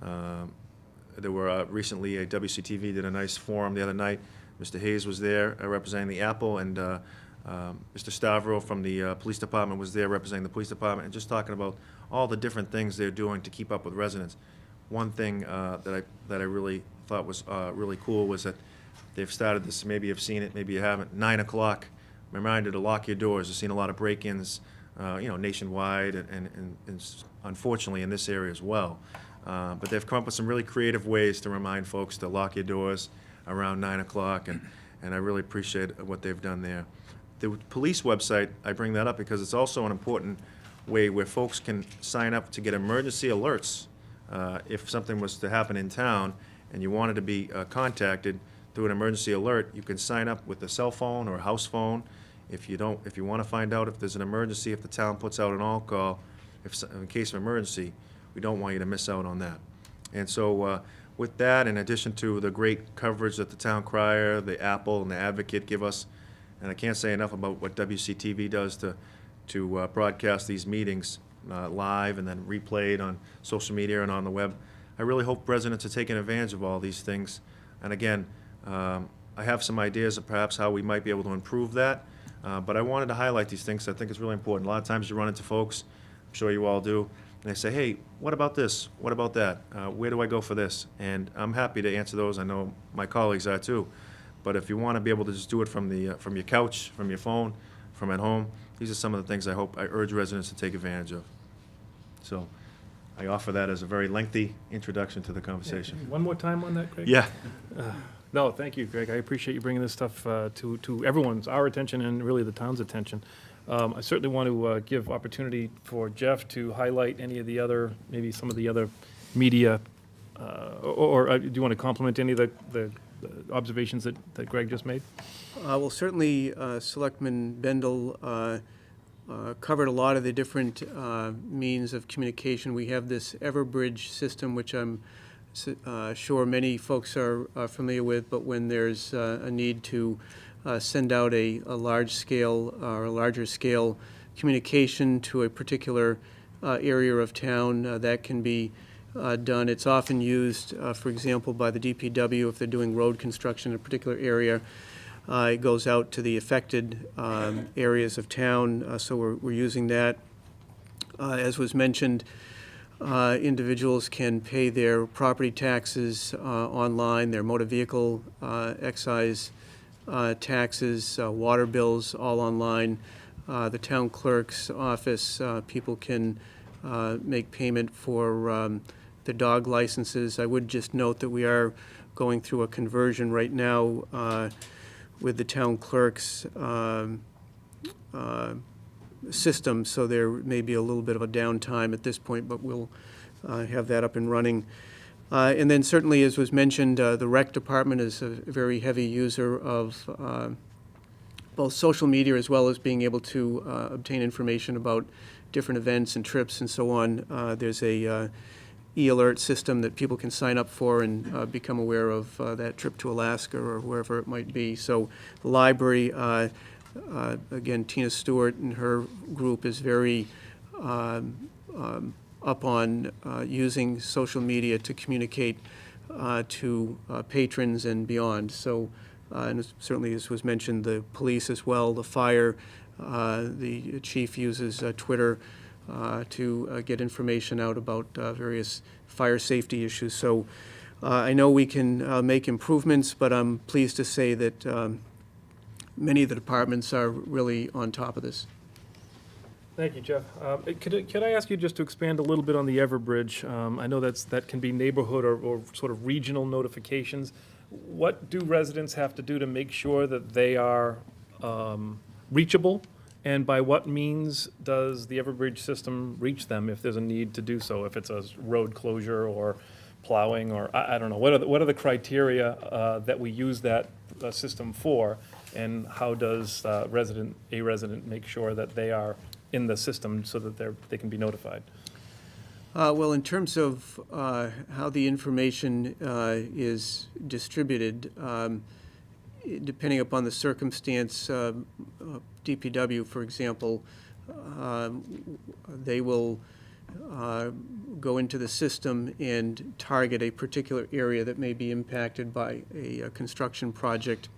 There were recently, WCTV did a nice forum the other night. Mr. Hayes was there representing the Apple, and Mr. Stavro from the police department was there representing the police department, and just talking about all the different things they're doing to keep up with residents. One thing that I really thought was really cool was that they've started this, maybe you've seen it, maybe you haven't, 9 o'clock, reminder to lock your doors. I've seen a lot of break-ins, nationwide, and unfortunately in this area as well. But they've come up with some really creative ways to remind folks to lock your doors around 9 o'clock, and I really appreciate what they've done there. The police website, I bring that up because it's also an important way where folks can sign up to get emergency alerts. If something was to happen in town and you wanted to be contacted through an emergency alert, you can sign up with a cell phone or a house phone. If you want to find out if there's an emergency, if the town puts out an all-call, in case of emergency, we don't want you to miss out on that. And so with that, in addition to the great coverage that the Town Crier, the Apple, and the Advocate give us, and I can't say enough about what WCTV does to broadcast these meetings live and then replayed on social media and on the web, I really hope residents are taking advantage of all these things. And again, I have some ideas of perhaps how we might be able to improve that. But I wanted to highlight these things. I think it's really important. A lot of times you run into folks, I'm sure you all do, and they say, hey, what about this? What about that? Where do I go for this? And I'm happy to answer those. I know my colleagues are too. But if you want to be able to just do it from your couch, from your phone, from at home, these are some of the things I urge residents to take advantage of. So I offer that as a very lengthy introduction to the conversation. One more time on that, Greg? Yeah. No, thank you, Greg. I appreciate you bringing this stuff to everyone's, our attention and really the town's attention. I certainly want to give opportunity for Jeff to highlight any of the other, maybe some of the other media, or do you want to compliment any of the observations that Greg just made? Well, certainly, Selectman Bendel covered a lot of the different means of communication. We have this Everbridge system, which I'm sure many folks are familiar with, but when there's a need to send out a large scale or a larger scale communication to a particular area of town, that can be done. It's often used, for example, by the DPW if they're doing road construction in a particular area. It goes out to the affected areas of town, so we're using that. As was mentioned, individuals can pay their property taxes online, their motor vehicle excise taxes, water bills, all online. The town clerk's office, people can make payment for the dog licenses. I would just note that we are going through a conversion right now with the town clerk's system, so there may be a little bit of a downtime at this point, but we'll have that up and running. And then certainly, as was mentioned, the rec department is a very heavy user of both social media as well as being able to obtain information about different events and trips and so on. There's a e-alert system that people can sign up for and become aware of that trip to Alaska or wherever it might be. So the library, again, Tina Stewart and her group is very up on using social media to communicate to patrons and beyond. So, and certainly, as was mentioned, the police as well, the fire, the chief uses Twitter to get information out about various fire safety issues. So I know we can make improvements, but I'm pleased to say that many of the departments are really on top of this. Thank you, Jeff. Could I ask you just to expand a little bit on the Everbridge? I know that can be neighborhood or sort of regional notifications. What do residents have to do to make sure that they are reachable? And by what means does the Everbridge system reach them if there's a need to do so? If it's a road closure or plowing, or I don't know. What are the criteria that we use that system for? And how does a resident make sure that they are in the system so that they can be notified? Well, in terms of how the information is distributed, depending upon the circumstance, DPW, for example, they will go into the system and target a particular area that may be impacted by a construction project,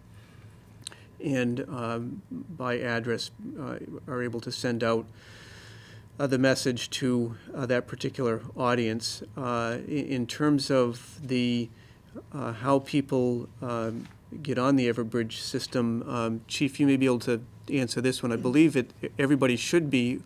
and by address are able to send out the message to that particular audience. In terms of the how people get on the Everbridge system, Chief, you may be able to answer this one. I believe everybody should be,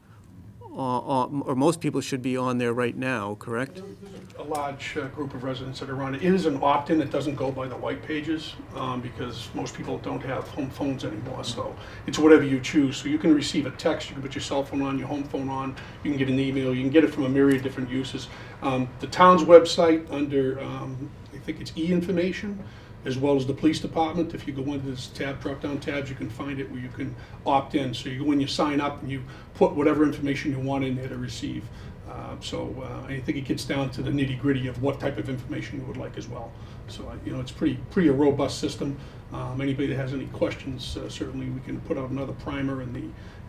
or most people should be on there right now, correct? There's a large group of residents that are on it. It is an opt-in, it doesn't go by the white pages, because most people don't have home phones anymore, so it's whatever you choose. So you can receive a text, you can put your cell phone on, your home phone on, you can get an email, you can get it from a myriad of different uses. The town's website, under, I think it's e-information, as well as the police department. If you go into this tab, drop-down tabs, you can find it where you can opt in. So you go in, you sign up, and you put whatever information you want in there to receive. I think it gets down to the nitty-gritty of what type of information you would like as well. So, it's pretty a robust system. Anybody that has any questions, certainly we can put out another primer in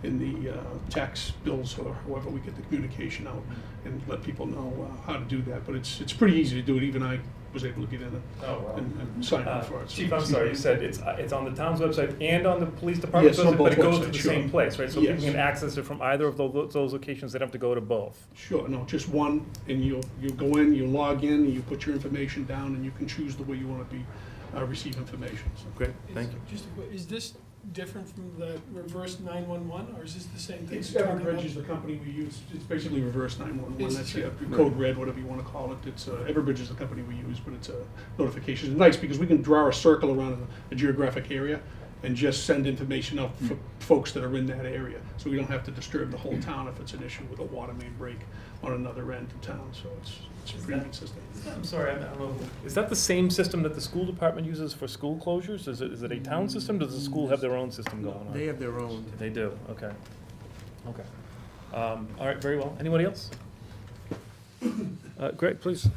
the tax bills, or however we get the communication out, and let people know how to do that. But it's pretty easy to do it. Even I was able to get in and sign up for it. So Chief, I'm sorry, you said it's on the town's website and on the police department, Yes, on but it both goes to websites, the sure. same place, right? So Yes. people can access it from either of those locations. They don't have to go to both. Sure, no, just one, and you go in, you log in, you put your information down, and you can choose the way you want to be receive information. So. Great, thank you. Is this different from the reverse 911, or is this the same thing? It's you're talking Everbridge about? is the company we use. It's basically reverse 911. It's That's the yeah, code red, whatever you want to call it. It's Everbridge is the company we use, but it's notifications. It's nice because we can draw a circle around a geographic area and just send information out for folks that are in that area. So we don't have to disturb the whole town if it's an issue with a water main break on another end of town. So it's pretty consistent. I'm sorry, I don't know. Is that the same system that the school department uses for school closures? Is it a town system? Does the school have their own system going on? They have their own. They do, okay. Okay. All right, very well. Anybody else? Greg, please.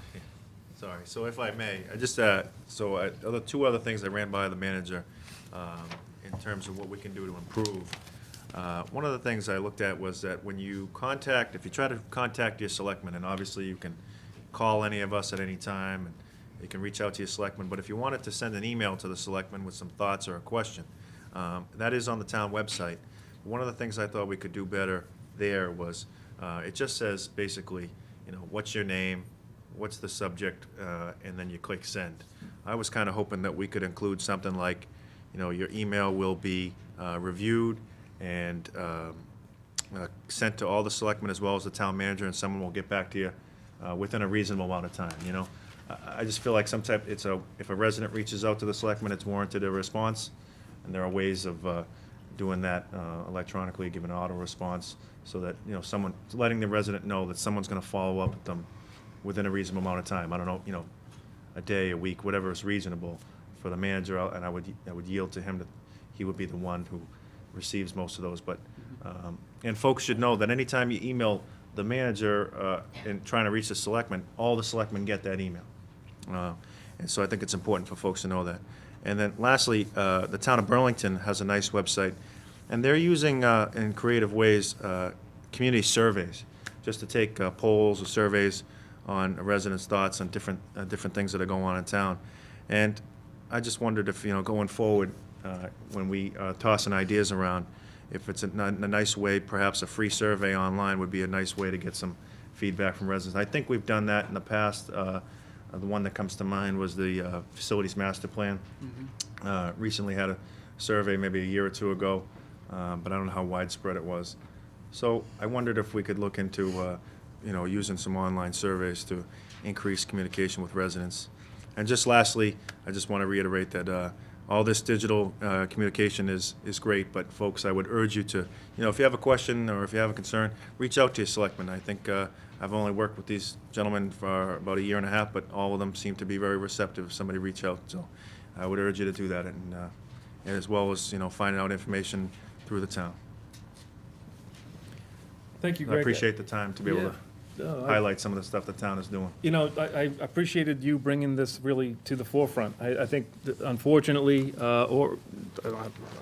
Sorry, so if I may, two other things I ran by the manager in terms of what we can do to improve. One of the things I looked at was that when you if you try to contact your selectmen, and obviously you can call any of us at any time, and you can reach out to your selectmen, but if you wanted to send an email to the selectmen with some thoughts or a question, that is on the town website. One of the things I thought we could do better there was, it just says basically, what's your name, what's the subject, and then you click send. I was kind of hoping that we could include something like, your email will be reviewed and sent to all the selectmen as well as the town manager, and someone will get back to you within a reasonable amount of time. I just feel like if a resident reaches out to the selectmen, it's warranted a response, and there are ways of doing that electronically, giving an auto response, so that someone letting the resident know that someone's going to follow up with them within a reasonable amount of time. I don't know, a day, a week, whatever is reasonable for the manager, and I would yield to him that he would be the one who receives most of those. But and folks should know that anytime you email the manager in trying to reach the selectmen, all the selectmen get that email. And so I think it's important for folks to know that. And then lastly, the town of Burlington has a nice website, and they're using in creative ways community surveys, just to take polls or surveys on residents' thoughts on different things that are going on in town. And I just wondered if, going forward, when we tossing ideas around, if it's a nice way, perhaps a free survey online would be a nice way to get some feedback from residents. I think we've done that in the past. The one that comes to mind was the Facilities Master Plan. Recently had a survey maybe a year or two ago, but I don't know how widespread it was. So I wondered if we could look into using some online surveys to increase communication with residents. And just lastly, I just want to reiterate that all this digital communication is great, but folks, I would urge you to, if you have a question or if you have a concern, reach out to your selectmen. I think I've only worked with these gentlemen for about a year and a half, but all of them seem to be very receptive if somebody reach out. So I would urge you to do that, and as well as finding out information through the town. Thank you, I Greg. appreciate the time to be able Yeah. to No, highlight some of the stuff the town is doing. You know, I appreciated you bringing this really to the forefront. I think that unfortunately, or I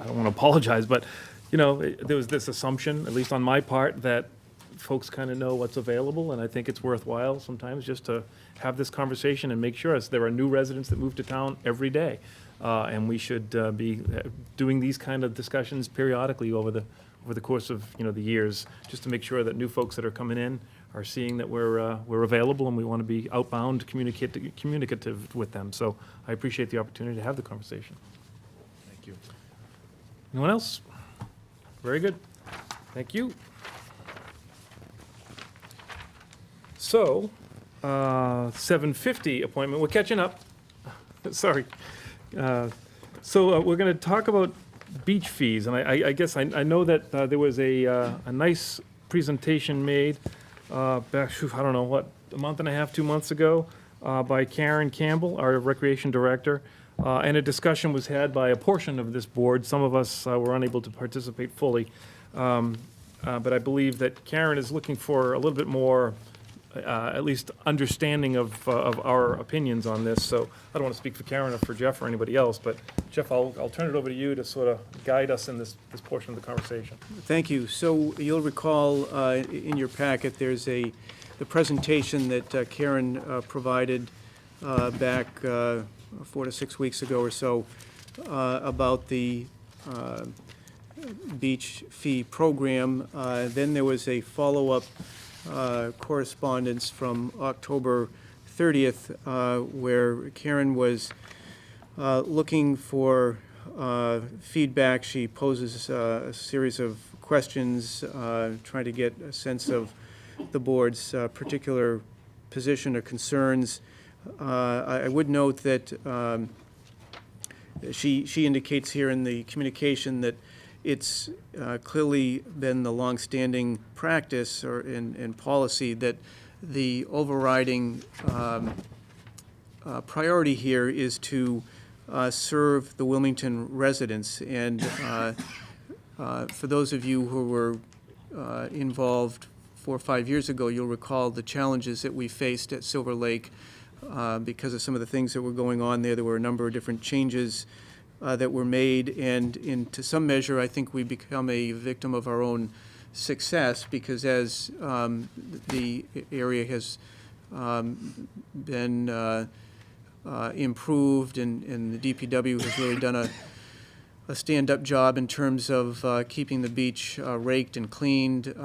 don't want to apologize, but, you know, there was this assumption, at least on my part, that folks kind of know what's available, and I think it's worthwhile sometimes just to have this conversation and make sure, as there are new residents that move to town every day, and we should be doing these kind of discussions periodically over the course of, you know, the years, just to make sure that new folks that are coming in are seeing that we're available, and we want to be outbound, communicative with them. So I appreciate the opportunity to have the conversation. Thank you. Anyone else? Very good. Thank you. So, 7:50 appointment, we're catching up. Sorry. So we're going to talk about beach fees, and I guess I know that there was a nice presentation made back, I don't know, what, a month and a half, 2 months ago, by Karen Campbell, our Recreation Director, and a discussion was had by a portion of this board. Some of us were unable to participate fully, but I believe that Karen is looking for a little bit more at least understanding of our opinions on this. So I don't want to speak for Karen or for Jeff or anybody else, but Jeff, I'll turn it over to you to sort of guide us in this portion of the conversation. Thank you. So you'll recall in your packet, there's the presentation that Karen provided back 4 to 6 weeks ago or so about the beach fee program. Then there was a follow-up correspondence from October 30th, where Karen was looking for feedback. She poses a series of questions, trying to get a sense of the board's particular position or concerns. I would note that she indicates here in the communication that it's clearly been the longstanding practice or in policy that the overriding priority here is to serve the Wilmington residents. And for those of you who were involved 4 or 5 years ago, you'll recall the challenges that we faced at Silver Lake because of some of the things that were going on there. There were a number of different changes that were made, and to some measure, I think we become a victim of our own success, because as the area has been improved, and the DPW has really done a stand-up job in terms of keeping the beach raked and cleaned.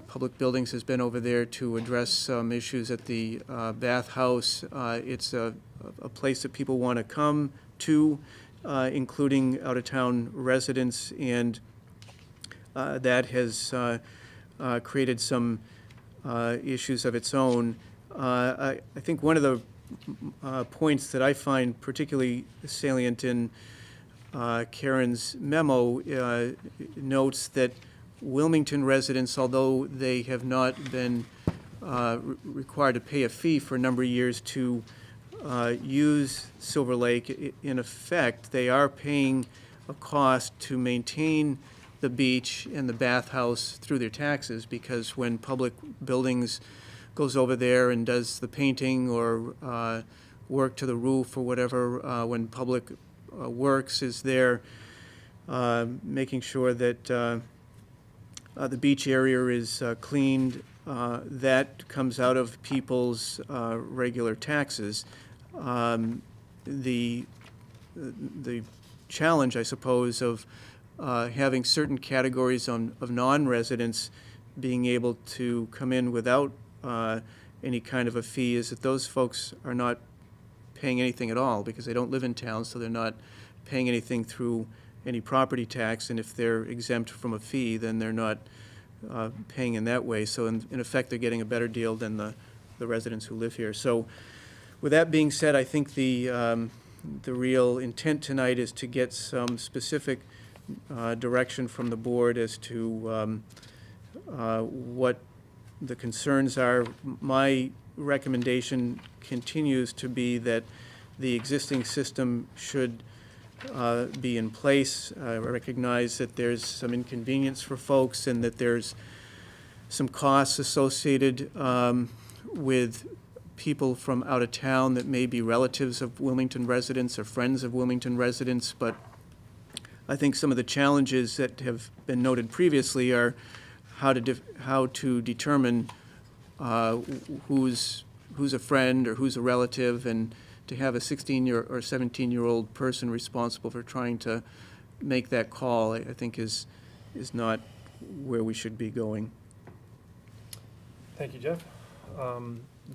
Public Buildings has been over there to address some issues at the bathhouse. It's a place that people want to come to, including out-of-town residents, and that has created some issues of its own. I think one of the points that I find particularly salient in Karen's memo notes that Wilmington residents, although they have not been required to pay a fee for a number of years to use Silver Lake, in effect, they are paying a cost to maintain the beach and the bathhouse through their taxes, because when Public Buildings goes over there and does the painting or work to the roof or whatever, when Public Works is there making sure that the beach area is cleaned, that comes out of people's regular taxes. The challenge, I suppose, of having certain categories of non-residents being able to come in without any kind of a fee is that those folks are not paying anything at all, because they don't live in town, so they're not paying anything through any property tax, and if they're exempt from a fee, then they're not paying in that way. So in effect, they're getting a better deal than the residents who live here. So with that being said, I think the real intent tonight is to get some specific direction from the board as to what the concerns are. My recommendation continues to be that the existing system should be in place. I recognize that there's some inconvenience for folks and that there's some costs associated with people from out of town that may be relatives of Wilmington residents or friends of Wilmington residents, but I think some of the challenges that have been noted previously are how to determine who's a friend or who's a relative, and to have a 16-year or 17-year-old person responsible for trying to make that call, I think is not where we should be going. Thank you, Jeff.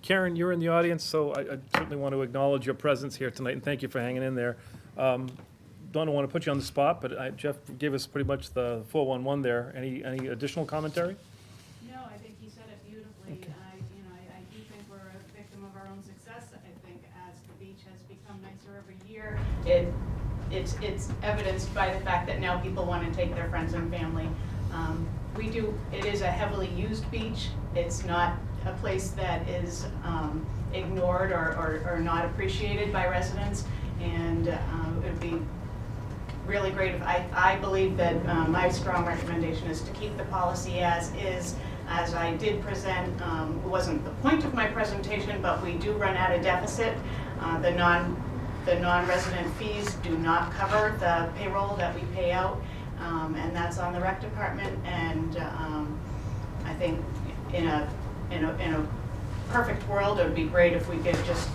Karen, you're in the audience, so I certainly want to acknowledge your presence here tonight, and thank you for hanging in there. Don't want to put you on the spot, but Jeff gave us pretty much the 411 there. Any additional commentary? No, I think you said it beautifully. I do think we're a victim of our own success. I think as the beach has become nicer every year, it's evidenced by the fact that now people want to take their friends and family. It is a heavily used beach. It's not a place that is ignored or not appreciated by residents, and it would be really great if I believe that my strong recommendation is to keep the policy as is. As I did present, it wasn't the point of my presentation, but we do run at a deficit. The non-resident fees do not cover the payroll that we pay out, and that's on the rec department. And I think in a perfect world, it would be great if we could just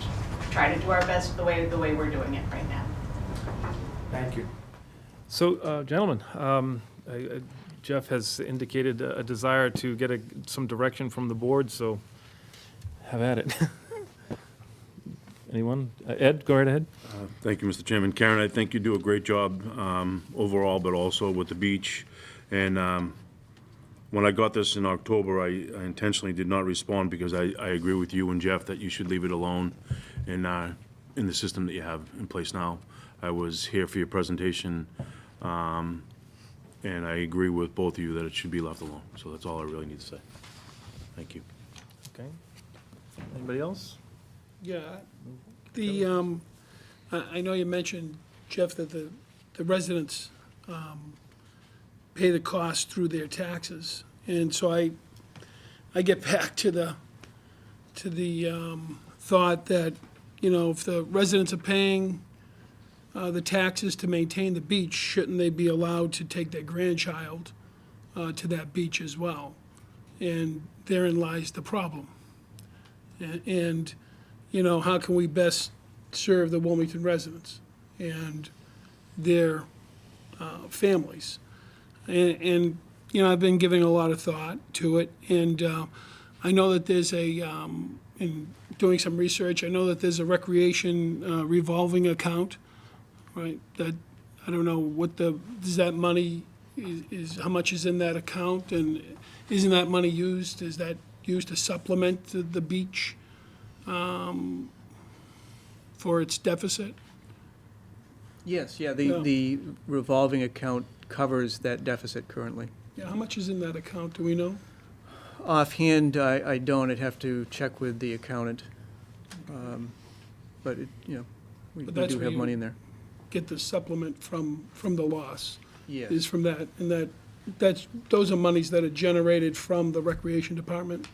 try to do our best the way we're doing it right now. Thank you. So, gentlemen, Jeff has indicated a desire to get some direction from the board, so have at it. Anyone? Ed, go right ahead. Thank you, Mr. Chairman. Karen, I think you do a great job overall, but also with the beach. And when I got this in October, I intentionally did not respond because I agree with you and Jeff that you should leave it alone in the system that you have in place now. I was here for your presentation, and I agree with both of you that it should be left alone. So that's all I really need to say. Thank you. Okay. Anybody else? Yeah, I know you mentioned, Jeff, that the residents pay the cost through their taxes. And so I get back to the thought that, if the residents are paying the taxes to maintain the beach, shouldn't they be allowed to take their grandchild to that beach as well? And therein lies the problem. And how can we best serve the Wilmington residents and their families? And I've been giving a lot of thought to it, and I know that there's in doing some research, I know that there's a recreation revolving account, right? That, I don't know does that money, is how much is in that account, and isn't that money used, is that used to supplement the beach for its deficit? Yes, the revolving account covers that deficit currently. Yeah, how much is in that account, do we know? Offhand, I don't. I'd have to check with the accountant. But we But that's do where have you- money in there. Get the supplement from the loss, Yes. is from that, and those are monies that are generated from the recreation department?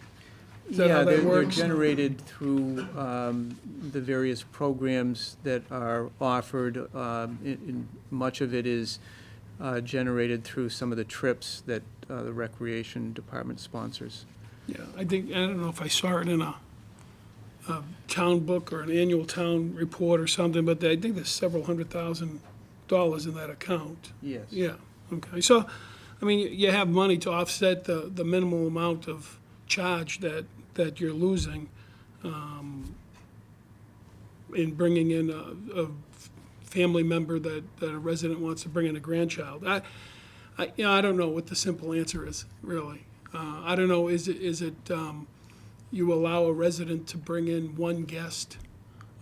Is that how Yeah, that they're works? generated through the various programs that are offered. Much of it is generated through some of the trips that the recreation department sponsors. Yeah, I don't know if I saw it in a town book or an annual town report or something, but I think there's several $100,000 in that account. Yes. Yeah, okay. So, you have money to offset the minimal amount of charge that you're losing in bringing in a family member that a resident wants to bring in a grandchild. I don't know what the simple answer is, really. I don't know, is it you allow a resident to bring in one guest,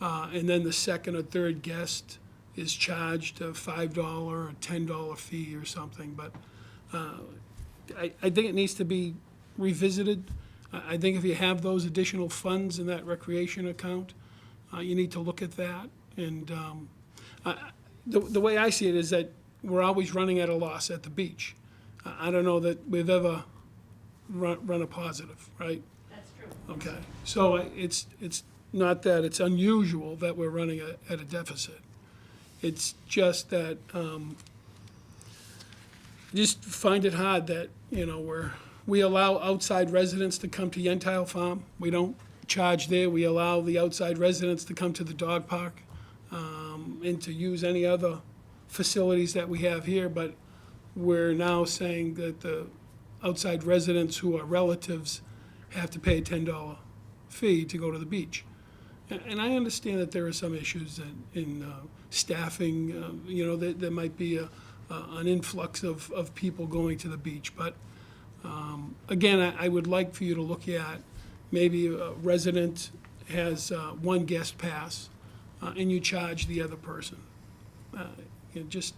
and then the second or third guest is charged a $5 or $10 fee or something, but I think it needs to be revisited. I think if you have those additional funds in that recreation account, you need to look at that. And the way I see it is that we're always running at a loss at the beach. I don't know that we've ever run a positive, right? That's true. Okay, so it's not that it's unusual that we're running at a deficit. It's just that, just find it hard that, we allow outside residents to come to Yentile Farm. We don't charge there. We allow the outside residents to come to the dog park, and to use any other facilities that we have here, but we're now saying that the outside residents who are relatives have to pay a $10 fee to go to the beach. And I understand that there are some issues in staffing, there might be an influx of people going to the beach. But again, I would like for you to look at, maybe a resident has one guest pass, and you charge the other person. Just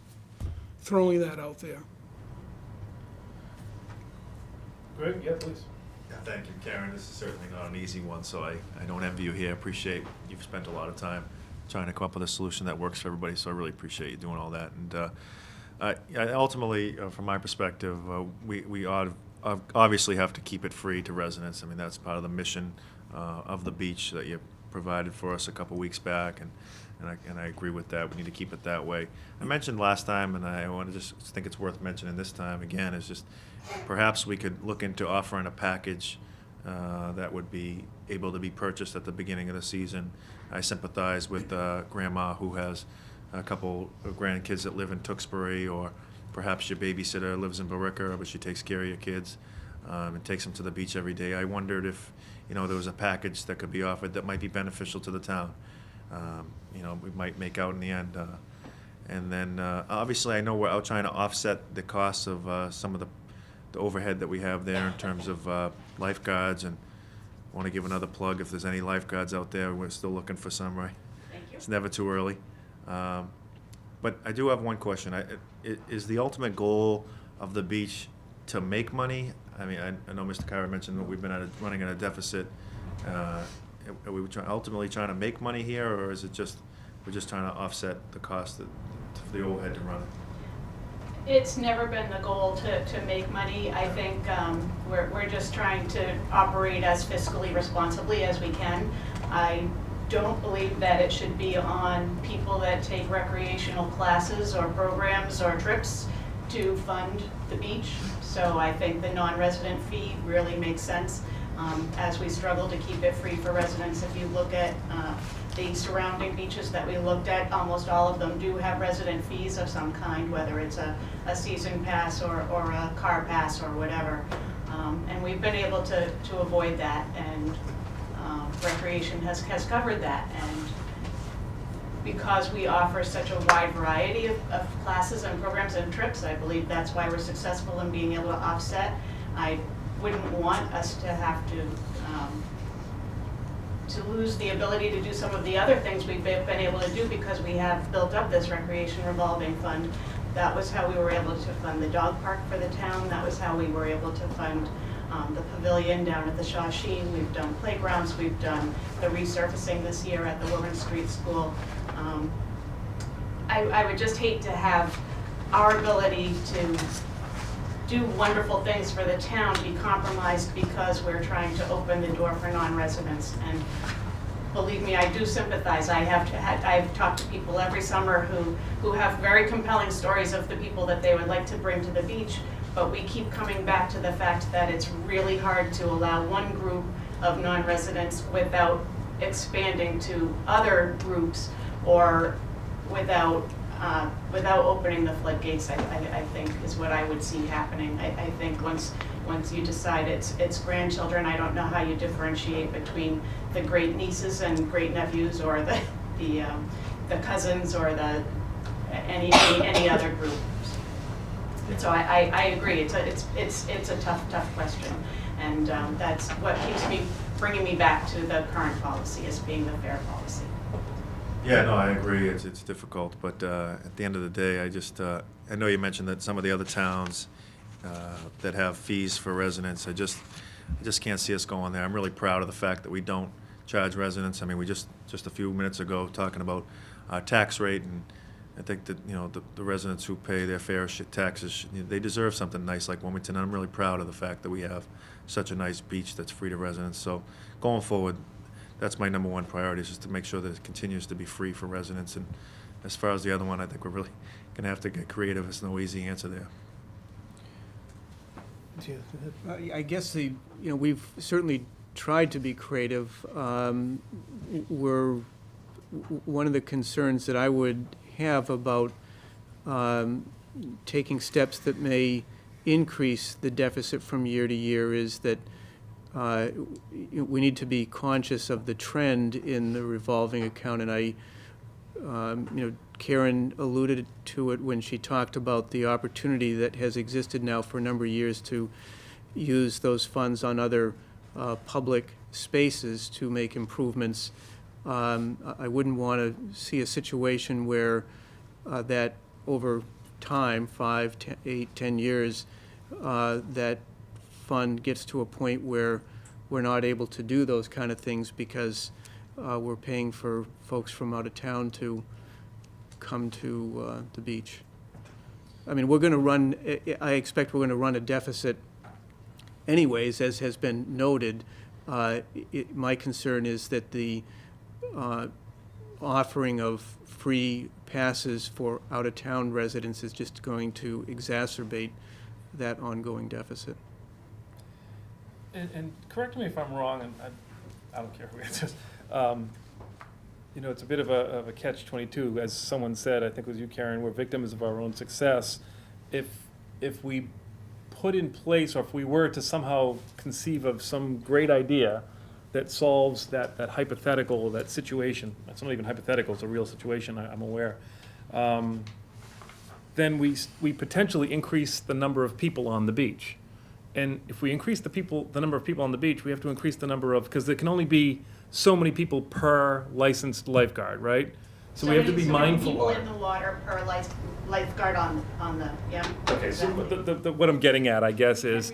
throwing that out there. Greg, yeah, please. Yeah, thank you, Karen. This is certainly not an easy one, so I don't envy you here. Appreciate you've spent a lot of time trying to come up with a solution that works for everybody, so I really appreciate you doing all that. And I ultimately, from my perspective, we obviously have to keep it free to residents. I mean, that's part of the mission of the beach that you provided for us a couple weeks back, and I agree with that. We need to keep it that way. I mentioned last time, and I want to just think it's worth mentioning this time again, is just perhaps we could look into offering a package that would be able to be purchased at the beginning of the season. I sympathize with Grandma who has a couple of grandkids that live in Tewksbury, or perhaps your babysitter lives in Barica, but she takes care of your kids and takes them to the beach every day. I wondered if there was a package that could be offered that might be beneficial to the town. We might make out in the end. And then obviously I know we're out trying to offset the costs of some of the overhead that we have there in terms of lifeguards, and want to give another plug if there's any lifeguards out there. We're still looking for some, right? Thank you. It's never too early. But I do have one question. Is the ultimate goal of the beach to make money? I mean, I know Mr. Kyra mentioned that we've been running at a deficit. Are we ultimately trying to make money here, or is it just we're just trying to offset the cost for the overhead to run it? It's never been the goal to make money. I think we're just trying to operate as fiscally responsibly as we can. I don't believe that it should be on people that take recreational classes or programs or trips to fund the beach. So I think the non-resident fee really makes sense as we struggle to keep it free for residents. If you look at the surrounding beaches that we looked at, almost all of them do have resident fees of some kind, whether it's a season pass or a car pass or whatever. And we've been able to avoid that, and Recreation has covered that. And because we offer such a wide variety of classes and programs and trips, I believe that's why we're successful in being able to offset. I wouldn't want us to have to lose the ability to do some of the other things we've been able to do, because we have built up this recreation revolving fund. That was how we were able to fund the dog park for the town. That was how we were able to fund the pavilion down at the Shawsheen. We've done playgrounds. We've done the resurfacing this year at the Woburn Street School. I would just hate to have our ability to do wonderful things for the town be compromised because we're trying to open the door for non-residents. And believe me, I do sympathize. I've talked to people every summer who have very compelling stories of the people that they would like to bring to the beach, but we keep coming back to the fact that it's really hard to allow one group of non-residents without expanding to other groups, or without opening the floodgates, I think is what I would see happening. I think once you decide it's grandchildren, I don't know how you differentiate between the great nieces and great nephews, or the cousins, or any other group. So I agree. It's a tough question, and that's what keeps bringing me back to the current policy as being the fair policy. Yeah, no, I agree. It's difficult, but at the end of the day, I know you mentioned that some of the other towns that have fees for residents, I just can't see us going there. I'm really proud of the fact that we don't charge residents. I mean, we just a few minutes ago talking about our tax rate, I think that, you know, the residents who pay their fair taxes, they deserve something nice like Wilmington. And I'm really proud of the fact that we have such a nice beach that's free to residents. So going forward, that's my number one priority, is just to make sure that it continues to be free for residents. And as far as the other one, I think we're really gonna have to get creative. There's no easy answer there. I guess we've certainly tried to be creative. One of the concerns that I would have about taking steps that may increase the deficit from year to year is that we need to be conscious of the trend in the revolving account. And Karen alluded to it when she talked about the opportunity that has existed now for a number of years to use those funds on other public spaces to make improvements. I wouldn't want to see a situation where that over time, 5, 8, 10 years, that fund gets to a point where we're not able to do those kind of things because we're paying for folks from out of town to come to the beach. I mean, I expect we're going to run a deficit anyways, as has been noted. My concern is that the offering of free passes for out-of-town residents is just going to exacerbate that ongoing deficit. And correct me if I'm wrong, and I don't care who answers. You know, it's a bit of a catch-22. As someone said, I think it was you, Karen, we're victims of our own success. If we put in place, or if we were to somehow conceive of some great idea that solves that hypothetical, that situation, it's not even hypothetical, it's a real situation, I'm aware, then we potentially increase the number of people on the beach. And if we increase the number of people on the beach, we have to increase the number of, because there can only be so many people per licensed lifeguard, right? So we have to be mindful. People in the water per lifeguard on the, yeah. Okay, so what I'm getting at, I guess, is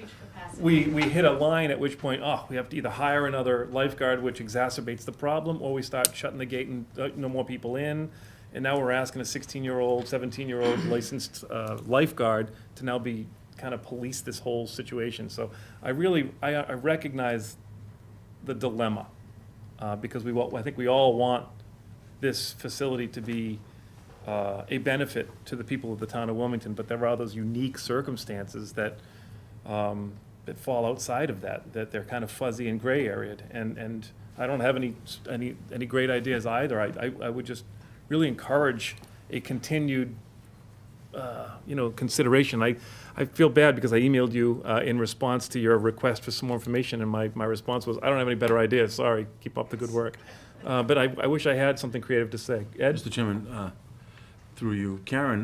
we hit a line at which point, we have to either hire another lifeguard, which exacerbates the problem, or we start shutting the gate and no more people in. And now we're asking a 16-year-old, 17-year-old licensed lifeguard to now be kind of police this whole situation. So I recognize the dilemma, because I think we all want this facility to be a benefit to the people of the town of Wilmington, but there are those unique circumstances that fall outside of that they're kind of fuzzy and gray area. And I don't have any great ideas either. I would just really encourage a continued consideration. I feel bad because I emailed you in response to your request for some more information, and my response was, I don't have any better ideas, sorry, keep up the good work. But I wish I had something creative to say. Ed? Mr. Chairman, through you, Karen,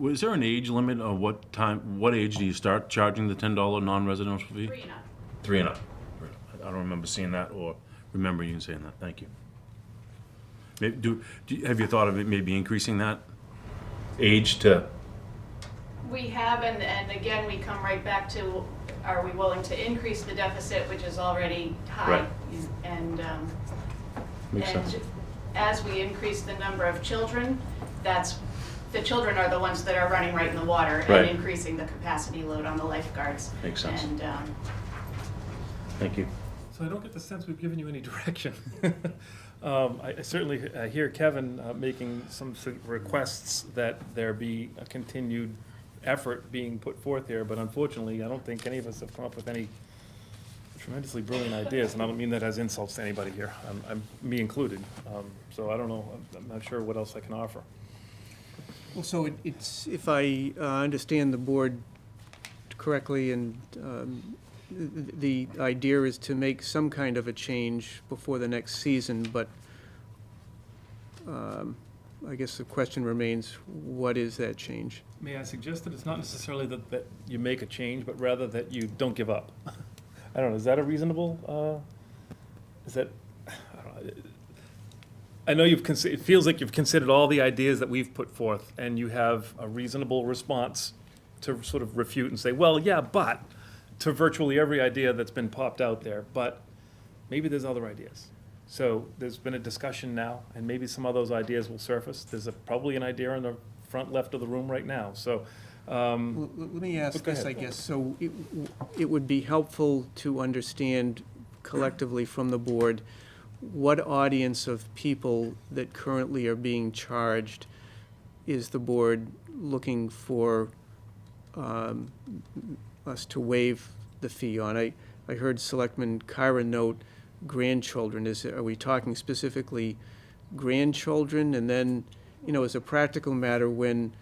was there an age limit of what age do you start charging the $10 non-residential fee? 3 and up. 3 and up. I don't remember seeing that or remember you saying that. Thank you. Have you thought of it maybe increasing that age to? We have, and again, we come right back to, are we willing to increase the deficit, which is already high? Right. And Makes and sense. as we increase the number of children, the children are the ones that are running right in the water Right. and increasing the capacity load on the lifeguards. Makes sense. And Thank you. So I don't get the sense we've given you any direction. I certainly hear Kevin making some requests that there be a continued effort being put forth here, but unfortunately, I don't think any of us have come up with any tremendously brilliant ideas, and I don't mean that as insults to anybody here, me included. So I don't know, I'm not sure what else I can offer. Well, so it's, if I understand the board correctly, and the idea is to make some kind of a change before the next season, but I guess the question remains, what is that change? May I suggest that it's not necessarily that you make a change, but rather that you don't give up? I don't know, is that a reasonable, I don't know. I know it feels like you've considered all the ideas that we've put forth, and you have a reasonable response to sort of refute and say, well, yeah, but, to virtually every idea that's been popped out there, but maybe there's other ideas. So there's been a discussion now, and maybe some of those ideas will surface. There's probably an idea on the front left of the room right now. So, Let me ask Go this, ahead. I guess. So it would be helpful to understand collectively from the board what audience of people that currently are being charged is the board looking for us to waive the fee on? I heard Selectman Kyra note grandchildren. Are we talking specifically grandchildren? And then, as a practical matter, when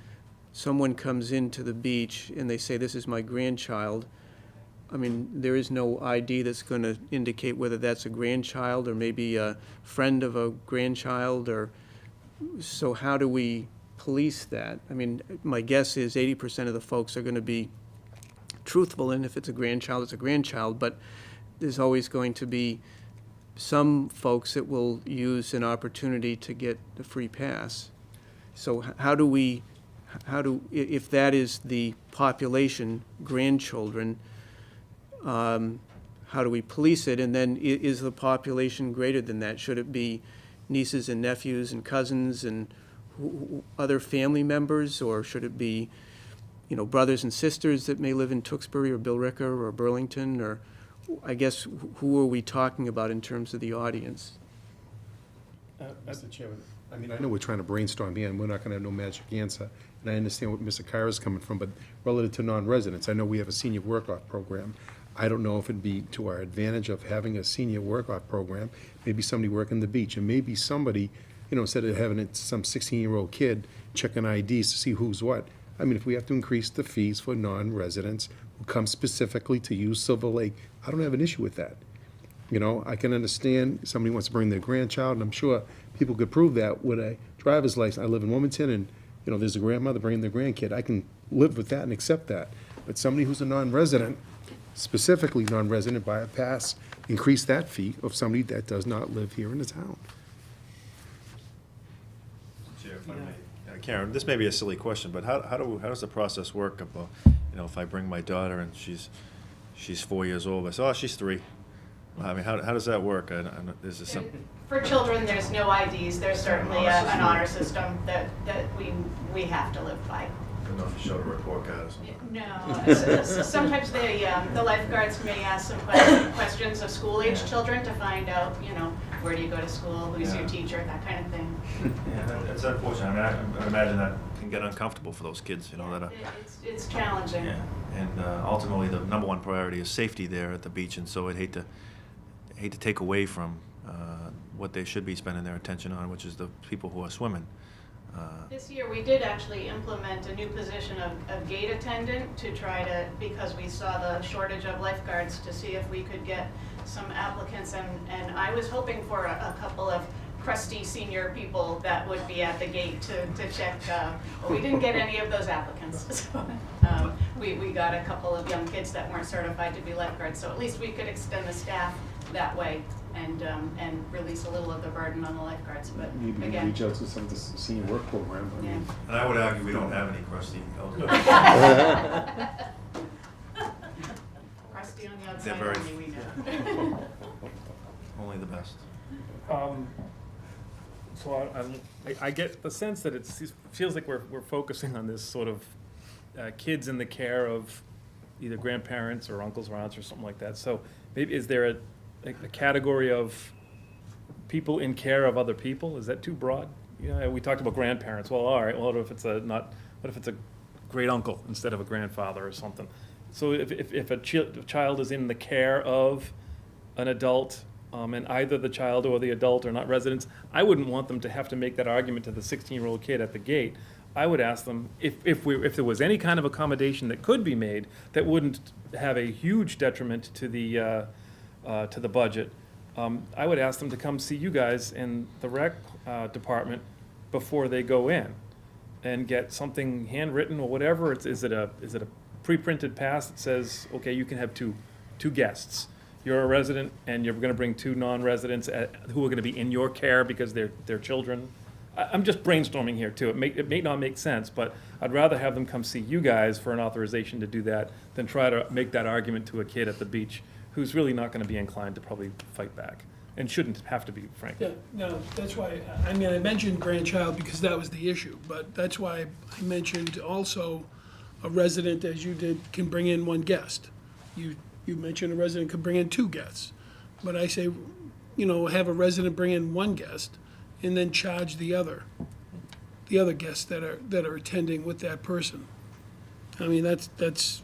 someone comes into the beach and they say, this is my grandchild, I mean, there is no ID that's going to indicate whether that's a grandchild or maybe a friend of a grandchild, so how do we police that? I mean, my guess is 80% of the folks are going to be truthful, and if it's a grandchild, it's a grandchild, but there's always going to be some folks that will use an opportunity to get the free pass. So if that is the population, grandchildren, how do we police it? And then is the population greater than that? Should it be nieces and nephews and cousins and other family members? Or should it be, brothers and sisters that may live in Tewksbury or Billerica or Burlington? Or I guess, who are we talking about in terms of the audience? Mr. Chairman, I mean, I know we're trying to brainstorm here, and we're not going to have no magic answer, and I understand what Mr. Kyra's coming from, but relative to non-residents, I know we have a senior work-off program. I don't know if it'd be to our advantage of having a senior work-off program, maybe somebody working the beach, and maybe somebody, instead of having some 16-year-old kid checking IDs to see who's what. I mean, if we have to increase the fees for non-residents who come specifically to use Silver Lake, I don't have an issue with that. I can understand somebody wants to bring their grandchild, and I'm sure people could prove that with a driver's license. I live in Wilmington, and, there's a grandmother bringing their grandkid. I can live with that and accept that. But somebody who's a non-resident, specifically non-resident, buy a pass, increase that fee of somebody that does not live here in the town. Chair, if I may. Karen, this may be a silly question, but how does the process work? If I bring my daughter and she's 4 years old, I say, oh, she's 3. I mean, how does that work? Is this some? For children, there's no IDs. There's certainly an honor system that we have to live by. I don't know if you showed a report card or something. No, sometimes the lifeguards may ask some questions of school-age children to find out, where do you go to school, who's your teacher, that kind of thing. Yeah, it's unfortunate. I mean, I imagine that can get uncomfortable for those kids, that are. It's challenging. Yeah, and ultimately, the number one priority is safety there at the beach, and so I'd hate to take away from what they should be spending their attention on, which is the people who are swimming. This year, we did actually implement a new position of gate attendant to try to, because we saw the shortage of lifeguards, to see if we could get some applicants, and I was hoping for a couple of crusty senior people that would be at the gate to check, but we didn't get any of those applicants. So we got a couple of young kids that weren't certified to be lifeguards, so at least we could extend the staff that way and release a little of the burden on the lifeguards, but Maybe again. reach out to some of the senior work program. I mean, And I would argue we don't have any crusty elderly. Crusty on the They're outside, very- only we know. Only the best. So I get the sense that it feels like we're focusing on this sort of kids in the care of either grandparents or uncles or aunts or something like that. So maybe, is there a category of people in care of other people? Is that too broad? We talked about grandparents. Well, all right, well, what if it's a great uncle instead of a grandfather or something? So if a child is in the care of an adult, and either the child or the adult are not residents, I wouldn't want them to have to make that argument to the 16-year-old kid at the gate. I would ask them if there was any kind of accommodation that could be made that wouldn't have a huge detriment to the budget. I would ask them to come see you guys in the rec department before they go in and get something handwritten or whatever. Is it a pre-printed pass that says, okay, you can have two guests. You're a resident and you're going to bring 2 non-residents who are going to be in your care because they're children. I'm just brainstorming here too. It may not make sense, but I'd rather have them come see you guys for an authorization to do that than try to make that argument to a kid at the beach who's really not going to be inclined to probably fight back. and shouldn't have to be, frankly. Yeah, no, that's why, I mean, I mentioned grandchild because that was the issue, but that's why I mentioned also a resident, as you did, can bring in one guest. You mentioned a resident could bring in two guests, but I say, you know, have a resident bring in one guest and then charge the other guests that are attending with that person. I mean, that's.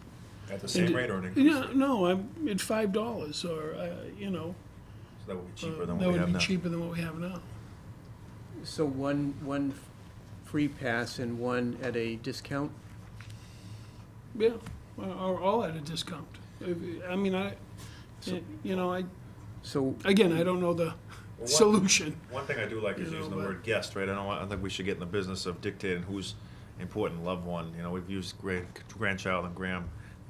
At the same rate or an increase? Yeah, no, I'm at $5 or, you know. So that would be cheaper than That what we have would now. be cheaper than what we have now. So one free pass and one at a discount? Yeah, or all at a discount. I mean, you know, So again, I don't know the solution. One thing I do like is You know, using the but- word guest, right? I don't think we should get in the business of dictating who's important loved one. You know, we've used grandchild and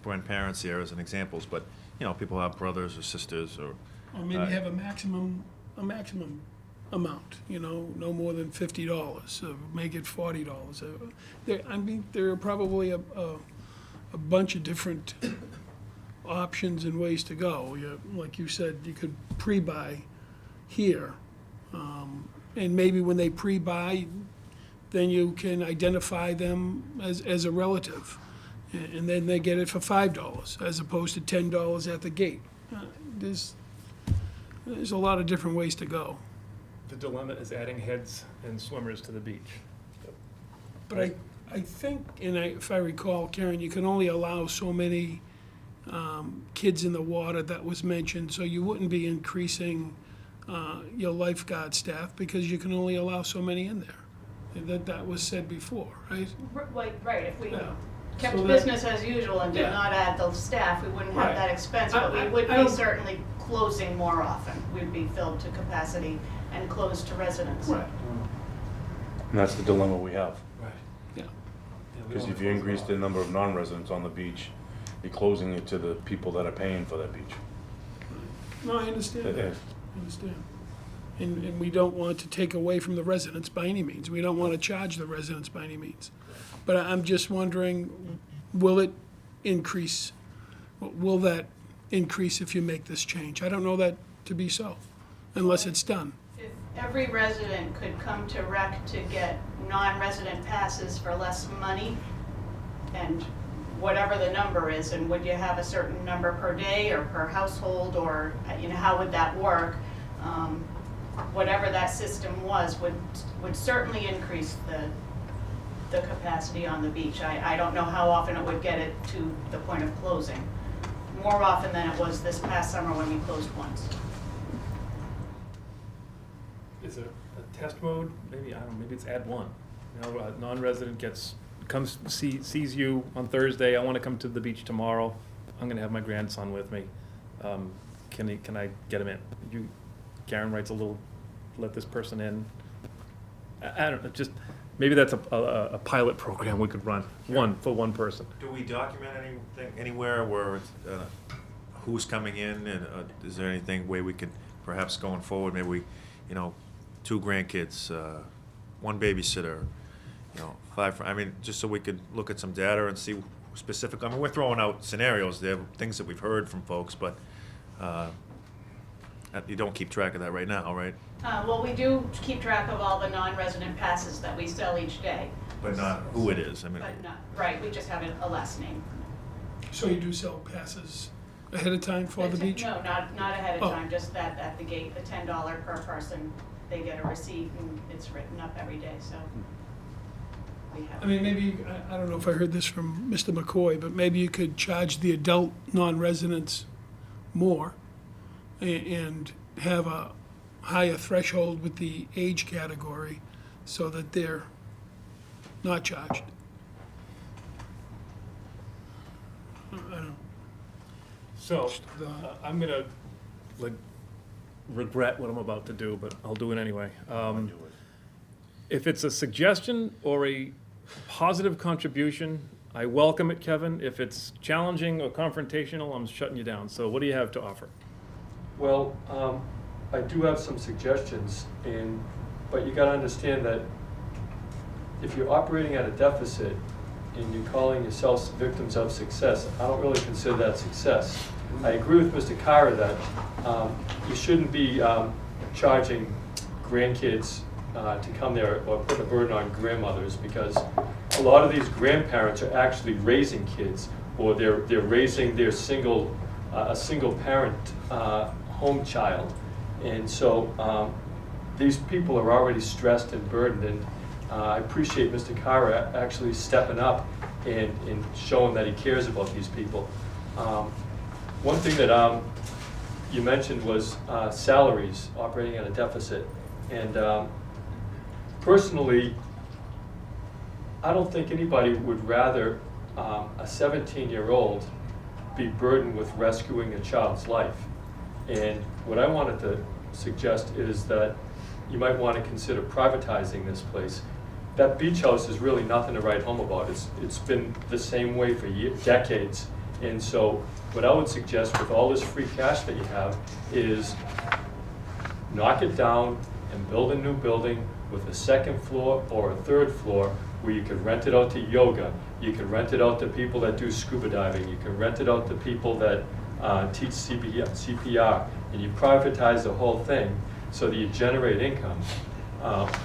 grandparents here as an examples, but, you know, people have brothers or sisters or. Or maybe have a maximum amount, you know, no more than $50, so make it $40. I mean, there are probably a bunch of different options and ways to go. Like you said, you could pre-buy here, and maybe when they pre-buy, then you can identify them as a relative, and then they get it for $5 as opposed to $10 at the gate. There's a lot of different ways to go. The dilemma is adding heads and swimmers to the beach. But I think, and if I recall, Karen, you can only allow so many kids in the water that was mentioned, so you wouldn't be increasing your lifeguard staff because you can only allow so many in there. That was said before, right? Right, if we Yeah. kept So that- business as usual and did Yeah. not add the staff, we wouldn't Right. have that expense, but we would I be don't- certainly closing more often. We'd be filled to capacity and closed to residents. Right. And that's the dilemma we have. Right. Yeah. Because if you increase the number of non-residents on the beach, you're closing it to the people that are paying for that beach. No, I understand that. Yeah. I understand. And we don't want to take away from the residents by any means. We don't want to charge the residents by any means. But I'm just wondering, will it increase? Will that increase if you make this change? I don't know that to be so, unless it's done. If every resident could come to rec to get non-resident passes for less money, and whatever the number is, and would you have a certain number per day or per household, or, you know, how would that work? Whatever that system was would certainly increase the capacity on the beach. I don't know how often it would get it to the point of closing. More often than it was this past summer when we closed once. Is there a test mode? Maybe, I don't know, maybe it's add one. You know, a non-resident comes, sees you on Thursday, I want to come to the beach tomorrow, I'm going to have my grandson with me. Can I get him in? Karen writes a little, let this person in. I don't know, just, maybe that's a pilot program we could run, for one person. Do we document anything anywhere where it's, who's coming in, and is there anything way we could perhaps going forward, maybe we, you know, 2 grandkids, 1 babysitter, you know, 5, I mean, just so we could look at some data and see specific, I mean, we're throwing out scenarios, there things that we've heard from folks, but you don't keep track of that right now, right? Well, we do keep track of all the non-resident passes that we sell each day, But not who it is, I mean. but not, right, we just have a last name. So you do sell passes ahead of time for the beach? No, not ahead of Oh. time, just that at the gate, the $10 per person, they get a receipt and it's written up every day, so we have. I mean, maybe, I don't know if I heard this from Mr. McCoy, but maybe you could charge the adult non-residents more and have a higher threshold with the age category so that they're not charged. I don't know. So, I'm gonna, like, regret what I'm about to do, but I'll do it anyway. If it's a suggestion or a positive contribution, I welcome it, Kevin. If it's challenging or confrontational, I'm shutting you down. So what do you have to offer? Well, I do have some suggestions, but you gotta understand that if you're operating at a deficit and you're calling yourselves victims of success, I don't really consider that success. I agree with Mr. Kara that you shouldn't be charging grandkids to come there or put a burden on grandmothers, because a lot of these grandparents are actually raising kids, or they're raising their a single parent home child. And so these people are already stressed and burdened, and I appreciate Mr. Carr actually stepping up and showing that he cares about these people. One thing that you mentioned was salaries operating at a deficit. And personally, I don't think anybody would rather a 17-year-old be burdened with rescuing a child's life. And what I wanted to suggest is that you might want to consider privatizing this place. That beach house is really nothing to write home about. It's been the same way for decades. And so what I would suggest with all this free cash that you have is knock it down and build a new building with a second floor or a third floor where you could rent it out to yoga, you could rent it out to people that do scuba diving, you can rent it out to people that teach CPR, and you privatize the whole thing so that you generate income.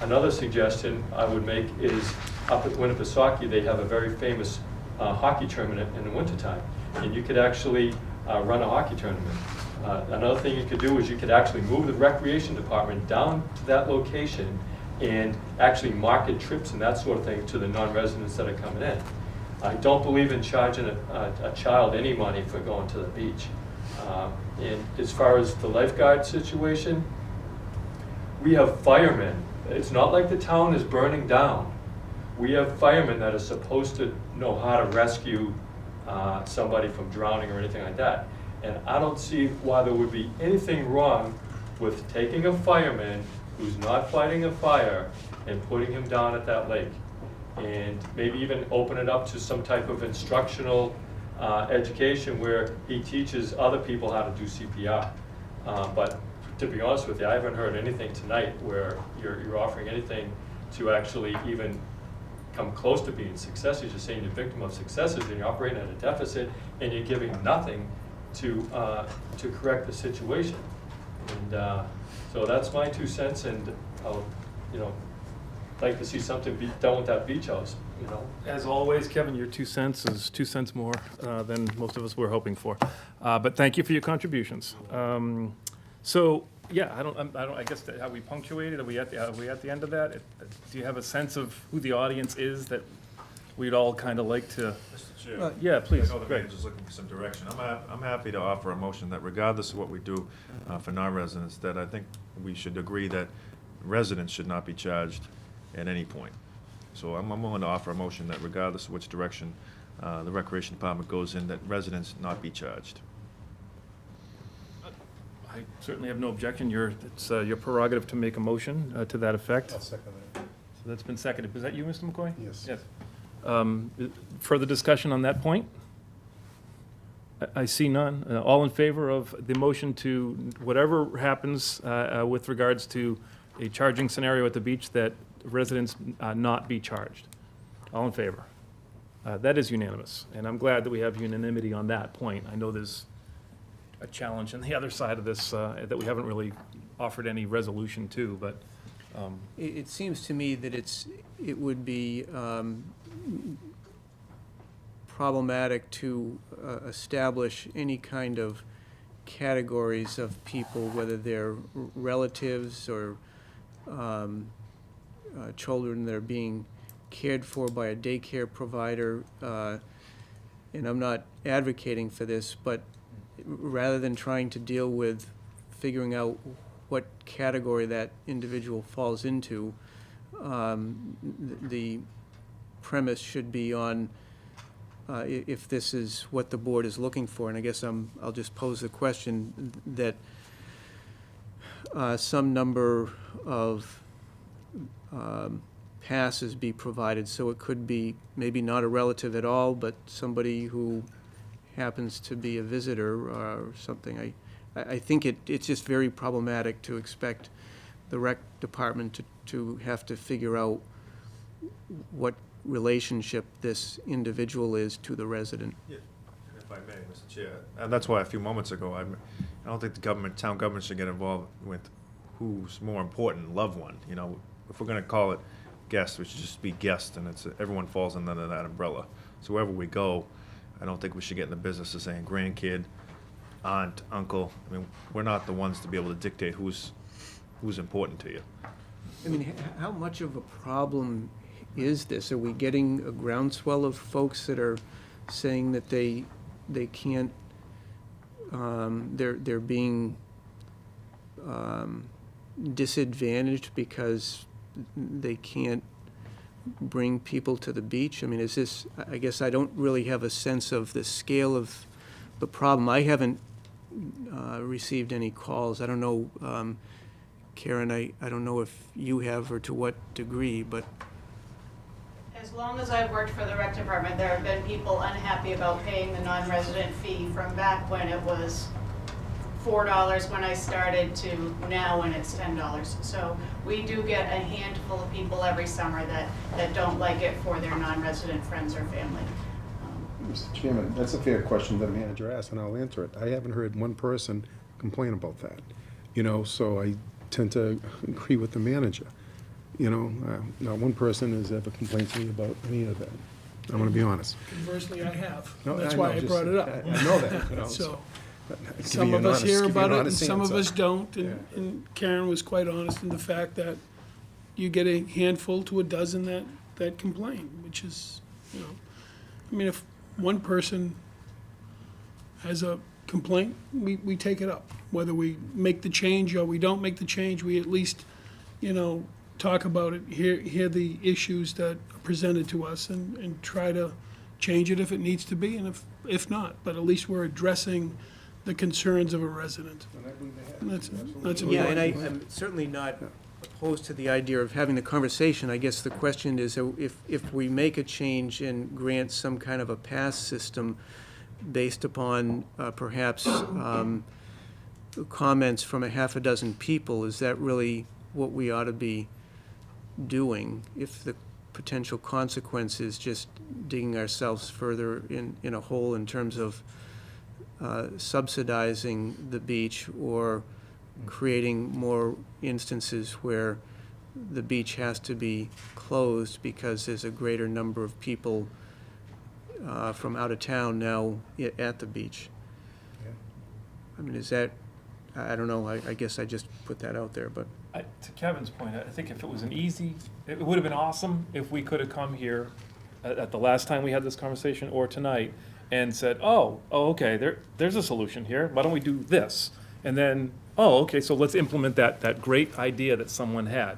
Another suggestion I would make is up at Winnipesaukee, they have a very famous hockey tournament in the wintertime, and you could actually run a hockey tournament. Another thing you could do is you could actually move the recreation department down to that location and actually market trips and that sort of thing to the non-residents that are coming in. I don't believe in charging a child any money for going to the beach. And as far as the lifeguard situation, we have firemen. It's not like the town is burning down. We have firemen that are supposed to know how to rescue somebody from drowning or anything like that. And I don't see why there would be anything wrong with taking a fireman who's not fighting a fire and putting him down at that lake. And maybe even open it up to some type of instructional education where he teaches other people how to do CPR. But to be honest with you, I haven't heard anything tonight where you're offering anything to actually even come close to being successes. You're saying you're a victim of successes and you're operating at a deficit and you're giving nothing to correct the situation. And so that's my 2 cents, and I'll, like to see something be done with that beach house, As always, Kevin, your 2 cents is 2 cents more than most of us were hoping for. But thank you for your contributions. So, yeah, I guess, are we punctuated? Are we at the end of that? Do you have a sense of who the audience is that we'd all kind of like to? Mr. Chair. Yeah, please, I know the Greg. manager's looking for some direction. I'm happy to offer a motion that regardless of what we do for non-residents, that I think we should agree that residents should not be charged at any point. So I'm willing to offer a motion that regardless of which direction the Recreation Department goes in, that residents not be charged. I certainly have no objection. It's your prerogative to make a motion to that effect. I'll second that. So that's been seconded. Was that you, Mr. McCoy? Yes. Yes. Further discussion on that point? I see none. All in favor of the motion to, whatever happens with regards to a charging scenario at the beach, that residents not be charged? All in favor? That is unanimous, and I'm glad that we have unanimity on that point. I know there's a challenge on the other side of this that we haven't really offered any resolution to, but It seems to me that it would be problematic to establish any kind of categories of people, whether they're relatives or children that are being cared for by a daycare provider. And I'm not advocating for this, but rather than trying to deal with figuring out what category that individual falls into, the premise should be on if this is what the board is looking for. And I guess I'll just pose the question that some number of passes be provided, so it could be maybe not a relative at all, but somebody who happens to be a visitor or something. I think it's just very problematic to expect the rec department to have to figure out what relationship this individual is to the resident. Yeah, if I may, Mr. Chair. And that's why a few moments ago, I don't think the town government should get involved with who's more important, loved one, you know? If we're gonna call it guest, we should just be guest, and it's, everyone falls under that umbrella. So wherever we go, I don't think we should get in the business of saying grandkid, aunt, uncle. I mean, we're not the ones to be able to dictate who's important to you. I mean, how much of a problem is this? Are we getting a groundswell of folks that are saying that they can't, they're being disadvantaged because they can't bring people to the beach? I mean, is this, I guess I don't really have a sense of the scale of the problem. I haven't received any calls. I don't know, Karen, I don't know if you have or to what degree, but As long as I've worked for the rec department, there have been people unhappy about paying the non-resident fee from back when it was $4 when I started to now when it's $10. So we do get a handful of people every summer that don't like it for their non-resident friends or family. Mr. Chairman, that's a fair question the manager asked, and I'll answer it. I haven't heard one person complain about that, you know, so I tend to agree with the manager. You know, not one person has ever complained to me about any of that. I'm gonna be honest. Conversely, I have. No, That's I why know, I just- brought it up. I know that, you know, So, give some you of an us honest- hear give you about an it, and honest some of answer. us don't, and Karen was quite honest in the fact that you get a handful to a dozen that complain, which is, you know, I mean, if one person has a complaint, we take it up. Whether we make the change or we don't make the change, we at least, you know, talk about it, hear the issues that are presented to us and try to change it if it needs to be, and if not, but at least we're addressing the concerns of a resident. And that's important. yeah, and I'm certainly not opposed to the idea of having the conversation. I guess the question is, if we make a change and grant some kind of a pass system based upon perhaps comments from a half a dozen people, is that really what we ought to be doing? If the potential consequence is just digging ourselves further in a hole in terms of subsidizing the beach or creating more instances where the beach has to be closed because there's a greater number of people from out of town now at the beach. I mean, is that, I don't know, I guess I just put that out there, but. To Kevin's point, I think if it was it would have been awesome if we could have come here at the last time we had this conversation or tonight and said, okay, there's a solution here. Why don't we do this? And then, okay, so let's implement that great idea that someone had.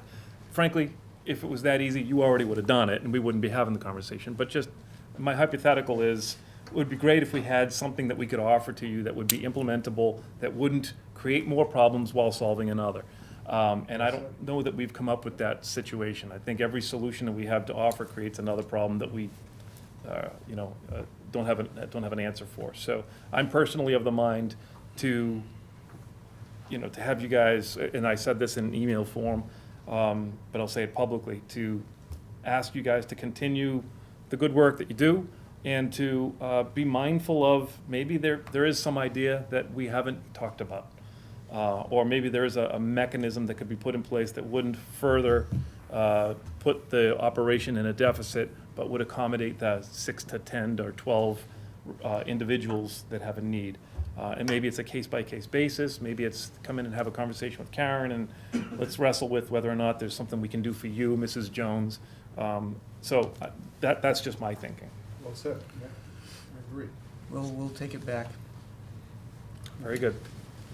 Frankly, if it was that easy, you already would have done it and we wouldn't be having the conversation. But just, my hypothetical is, it would be great if we had something that we could offer to you that would be implementable, that wouldn't create more problems while solving another. And I don't know that we've come up with that situation. I think every solution that we have to offer creates another problem that we, don't have an answer for. So I'm personally of the mind to have you guys, and I said this in email form, but I'll say it publicly, to ask you guys to continue the good work that you do and to be mindful of maybe there is some idea that we haven't talked about. Or maybe there is a mechanism that could be put in place that wouldn't further put the operation in a deficit, but would accommodate the 6 to 10 or 12 individuals that have a need. And maybe it's a case-by-case basis. Maybe it's come in and have a conversation with Karen and let's wrestle with whether or not there's something we can do for you, Mrs. Jones. So that's just my thinking. Well said, yeah, I agree. Well, we'll take it back. Very good.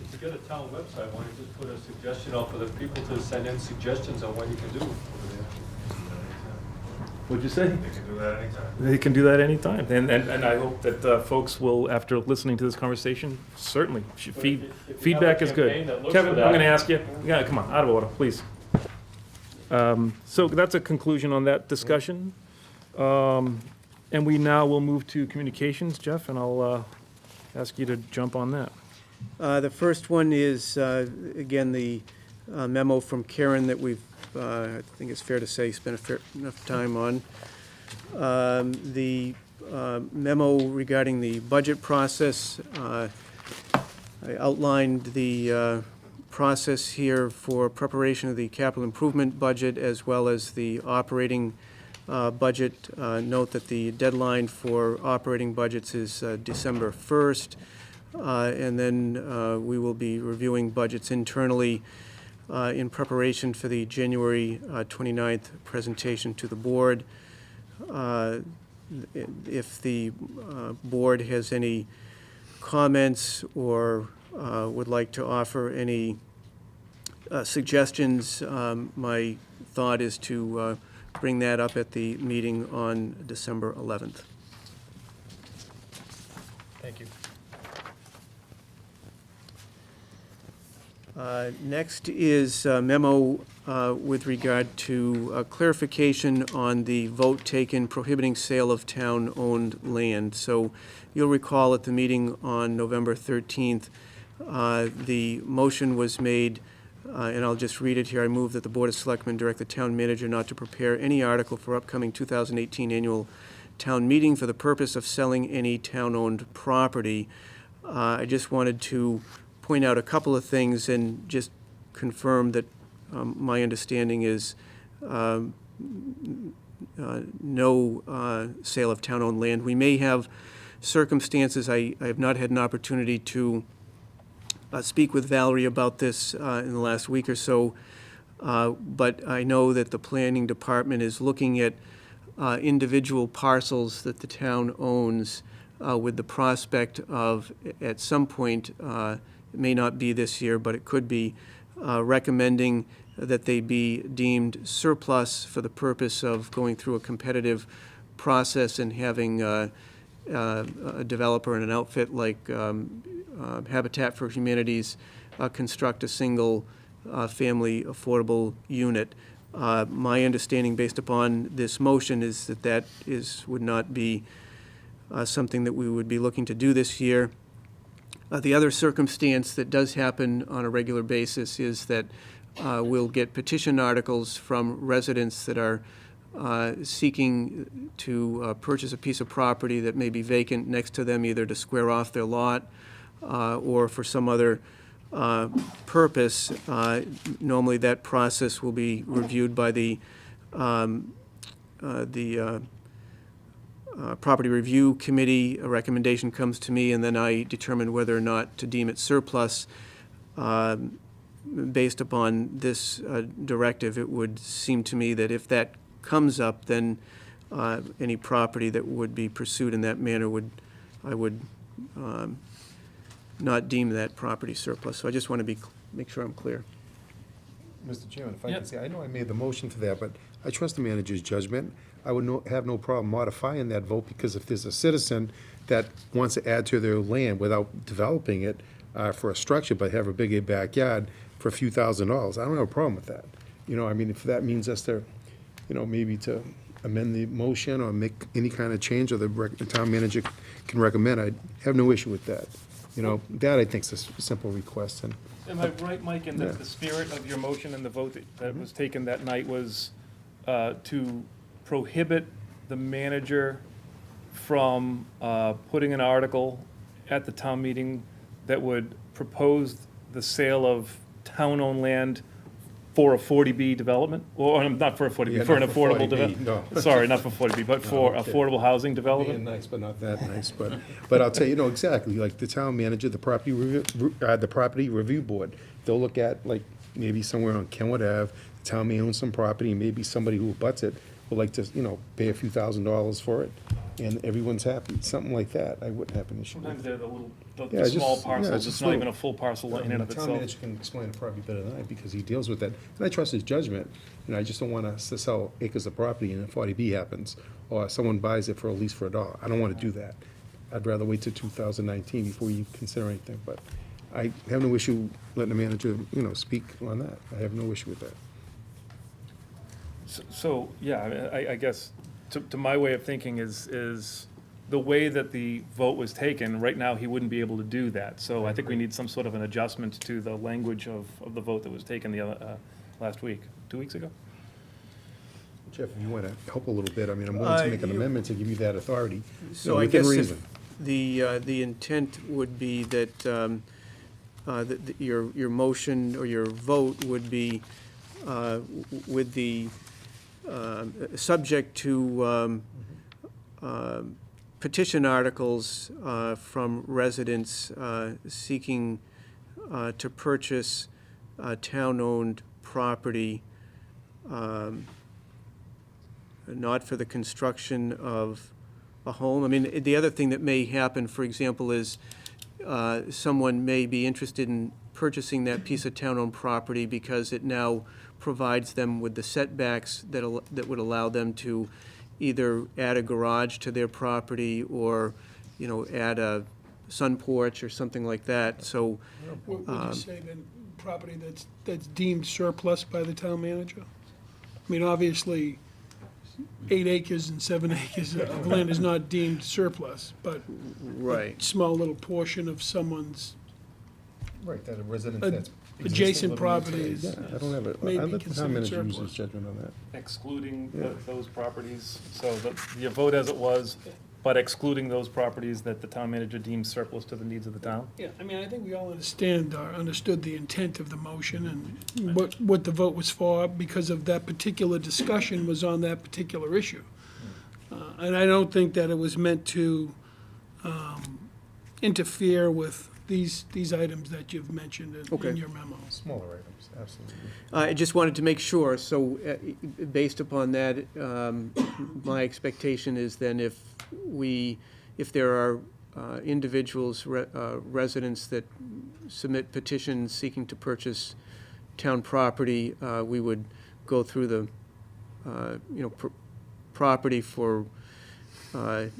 If you get a town website, why don't you just put a suggestion out for the people to send in suggestions on what you can do over there? What'd you say? They can do that anytime. They can do that anytime. And I hope that folks will, after listening to this conversation, certainly, If you have a feedback is campaign good. that looks Kevin, for I'm that- going to ask you, yeah, come on, out of order, please. So that's a conclusion on that discussion. And we now will move to communications, Jeff, and I'll ask you to jump on that. The first one is, again, the memo from Karen that we've, I think it's fair to say, spent enough time on. The memo regarding the budget process, I outlined the process here for preparation of the capital improvement budget as well as the operating budget. Note that the deadline for operating budgets is December 1st, and then we will be reviewing budgets internally in preparation for the January 29th presentation to the board. If the board has any comments or would like to offer any suggestions, my thought is to bring that up at the meeting on December 11th. Thank you. Next is a memo with regard to clarification on the vote taken prohibiting sale of town-owned land. So you'll recall at the meeting on November 13th, the motion was made, and I'll just read it here. I move that the Board of Selectmen direct the town manager not to prepare any article for upcoming 2018 annual town meeting for the purpose of selling any town-owned property. I just wanted to point out a couple of things and just confirm that my understanding is no sale of town-owned land. We may have circumstances, I have not had an opportunity to speak with Valerie about this in the last week or so, but I know that the planning department is looking at individual parcels that the town owns with the prospect of, at some point, it may not be this year, but it could be, recommending that they be deemed surplus for the purpose of going through a competitive process and having a developer and an outfit like Habitat for Humanities construct a single family affordable unit. My understanding, based upon this motion, is that that would not be something that we would be looking to do this year. The other circumstance that does happen on a regular basis is that we'll get petition articles from residents that are seeking to purchase a piece of property that may be vacant next to them, either to square off their lot or for some other purpose. Normally that process will be reviewed by the Property Review Committee. A recommendation comes to me, and then I determine whether or not to deem it surplus. Based upon this directive, it would seem to me that if that comes up, then any property that would be pursued in that manner I would not deem that property surplus. So I just want to make sure I'm clear. Mr. Chairman, if I Yep. can say, I know I made the motion to that, but I trust the manager's judgment. I would have no problem modifying that vote, because if there's a citizen that wants to add to their land without developing it for a structure, but have a bigger backyard for a few $1,000s, I don't have a problem with that. You know, I mean, if that means us to, you know, maybe to amend the motion or make any kind of change, or the town manager can recommend, I have no issue with that. You know, that I think is a simple request, and Am I right, Mike, in Yeah. that the spirit of your motion and the vote that was taken that night was to prohibit the manager from putting an article at the town meeting that would propose the sale of town-owned land for a 40B development? Or, not for a 40B, Yeah, for an not for affordable 40B, development? no. Sorry, not for 40B, but for okay. affordable housing being development? nice, but not that nice, but I'll tell you, exactly, like the town manager, the property review board, they'll look at, like, maybe somewhere on Kenwood Ave, the town may own some property, maybe somebody who abuts it would like to, pay a few $1,000s for it, and everyone's happy, something like that, I wouldn't have an issue Sometimes with. they're the little, Yeah, the just- small yeah, parcels, it's it's just not even little- a full parcel in and of The town itself. manager can explain it probably better than I, because he deals with that, and I trust his judgment, I just don't want us to sell acres of property and a 40B happens, or someone buys it for a lease for $1. I don't want to do that. I'd rather wait till 2019 before you consider anything, but I have no issue letting the manager, speak on that. I have no issue with that. So, yeah, I mean, I guess, to my way of thinking is the way that the vote was taken, right now, he wouldn't be able to do that. So I think we need some sort of an adjustment to the language of the vote that was taken last week, 2 weeks ago? Jeff, if you want to help a little bit, I'm willing to make an amendment to give you that authority, So I within guess if reason. the intent would be that your motion or your vote would be with the, subject to petition articles from residents seeking to purchase town-owned property, not for the construction of a home. I mean, the other thing that may happen, for example, is someone may be interested in purchasing that piece of town-owned property because it now provides them with the setbacks that would allow them to either add a garage to their property or, add a sun porch or something like that. So, What would you say then, property that's deemed surplus by the town manager? I mean, obviously, 8 acres and 7 acres of land is not deemed surplus, but right. a small little portion of someone's Right, that a residence A- that's. adjacent existing living in properties. today. Yeah, I don't have it, may I be let the considered town manager use surplus. his judgment on that. Excluding Yeah. those properties, so your vote as it was, but excluding those properties that the town manager deems surplus to the needs of the town? Yeah, I mean, I think we all understood the intent of the motion and what the vote was for, because of that particular discussion was on that particular issue. And I don't think that it was meant to interfere with these items that you've mentioned Okay. in your memo. Smaller items, absolutely. I just wanted to make sure, so based upon that, my expectation is then if there are individuals, residents that submit petitions seeking to purchase town property, we would go through the, property for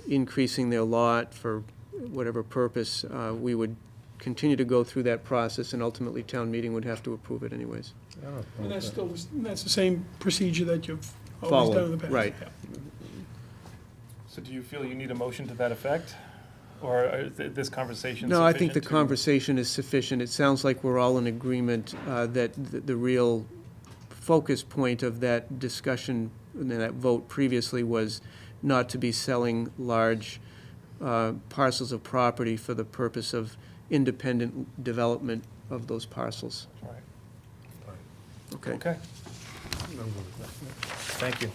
increasing their lot for whatever purpose. We would continue to go through that process, and ultimately town meeting would have to approve it anyways. I don't know. And that's the same procedure that you've always done in the past. Right. So do you feel you need a motion to that effect? Or is this conversation No, I think the sufficient to- conversation is sufficient. It sounds like we're all in agreement that the real focus point of that discussion, and that vote previously, was not to be selling large parcels of property for the purpose of independent development of those parcels. All right. Okay? Okay, I'm good with that. thank you.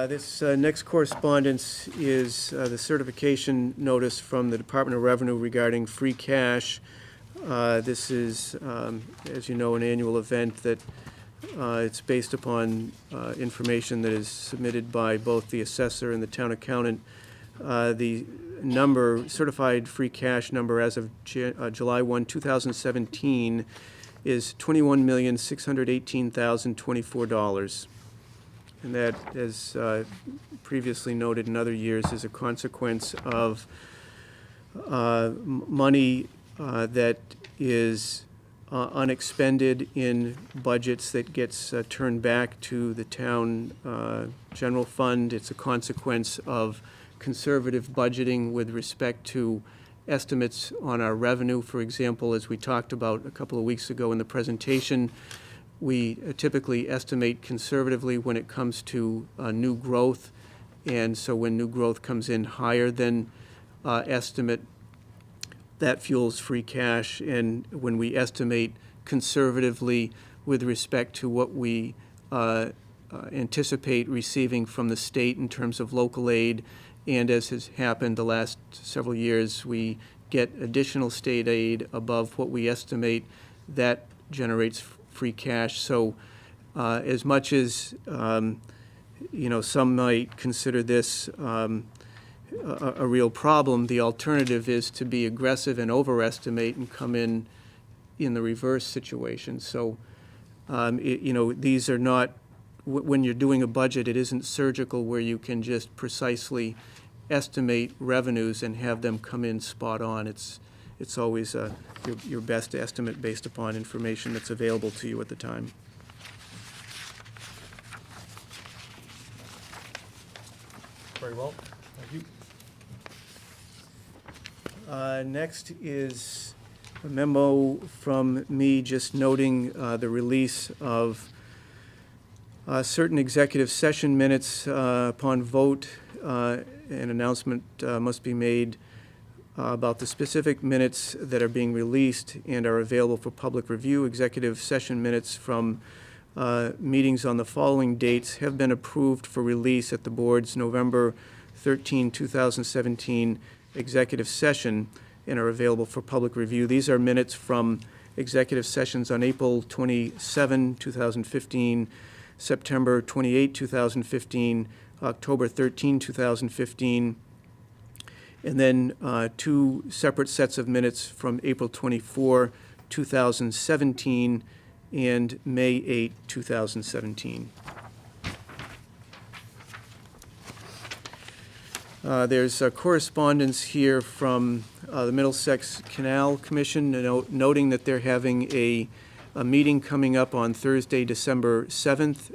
This next correspondence is the certification notice from the Department of Revenue regarding free cash. This is, as you know, an annual event that it's based upon information that is submitted by both the assessor and the town accountant. The number, certified free cash number as of July 1, 2017 is $21,618,024. And that, as previously noted in other years, is a consequence of money that is unexpended in budgets that gets turned back to the town general fund. It's a consequence of conservative budgeting with respect to estimates on our revenue. For example, as we talked about a couple of weeks ago in the presentation, we typically estimate conservatively when it comes to new growth. And so when new growth comes in higher than estimate, that fuels free cash. And when we estimate conservatively with respect to what we anticipate receiving from the state in terms of local aid, and as has happened the last several years, we get additional state aid above what we estimate, that generates free cash. So as much as, some might consider this a real problem, the alternative is to be aggressive and overestimate and come in the reverse situation. So, these are not, when you're doing a budget, it isn't surgical where you can just precisely estimate revenues and have them come in spot on. It's always your best estimate based upon information that's available to you at the time. Very well, thank you. Next is a memo from me just noting the release of Certain executive session minutes, upon vote, an announcement must be made about the specific minutes that are being released and are available for public review. Executive session minutes from meetings on the following dates have been approved for release at the board's November 13, 2017 executive session and are available for public review. These are minutes from executive sessions on April 27, 2015, September 28, 2015, October 13, 2015, and then two separate sets of minutes from April 24, 2017, and May 8, 2017. There's correspondence here from the Middlesex Canal Commission noting that they're having a meeting coming up on Thursday, December 7th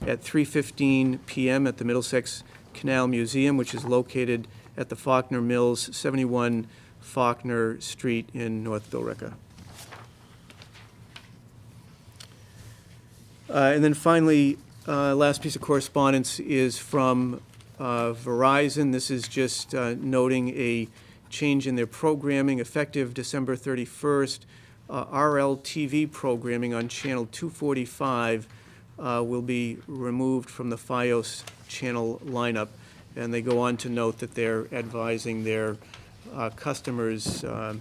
at 3:15 p.m. at the Middlesex Canal Museum, which is located at the Faulkner Mills, 71 Faulkner Street in North Billerica. And then finally, last piece of correspondence is from Verizon. This is just noting a change in their programming effective December 31st. RL TV programming on channel 245 will be removed from the FiOS channel lineup. And they go on to note that they're advising their customers of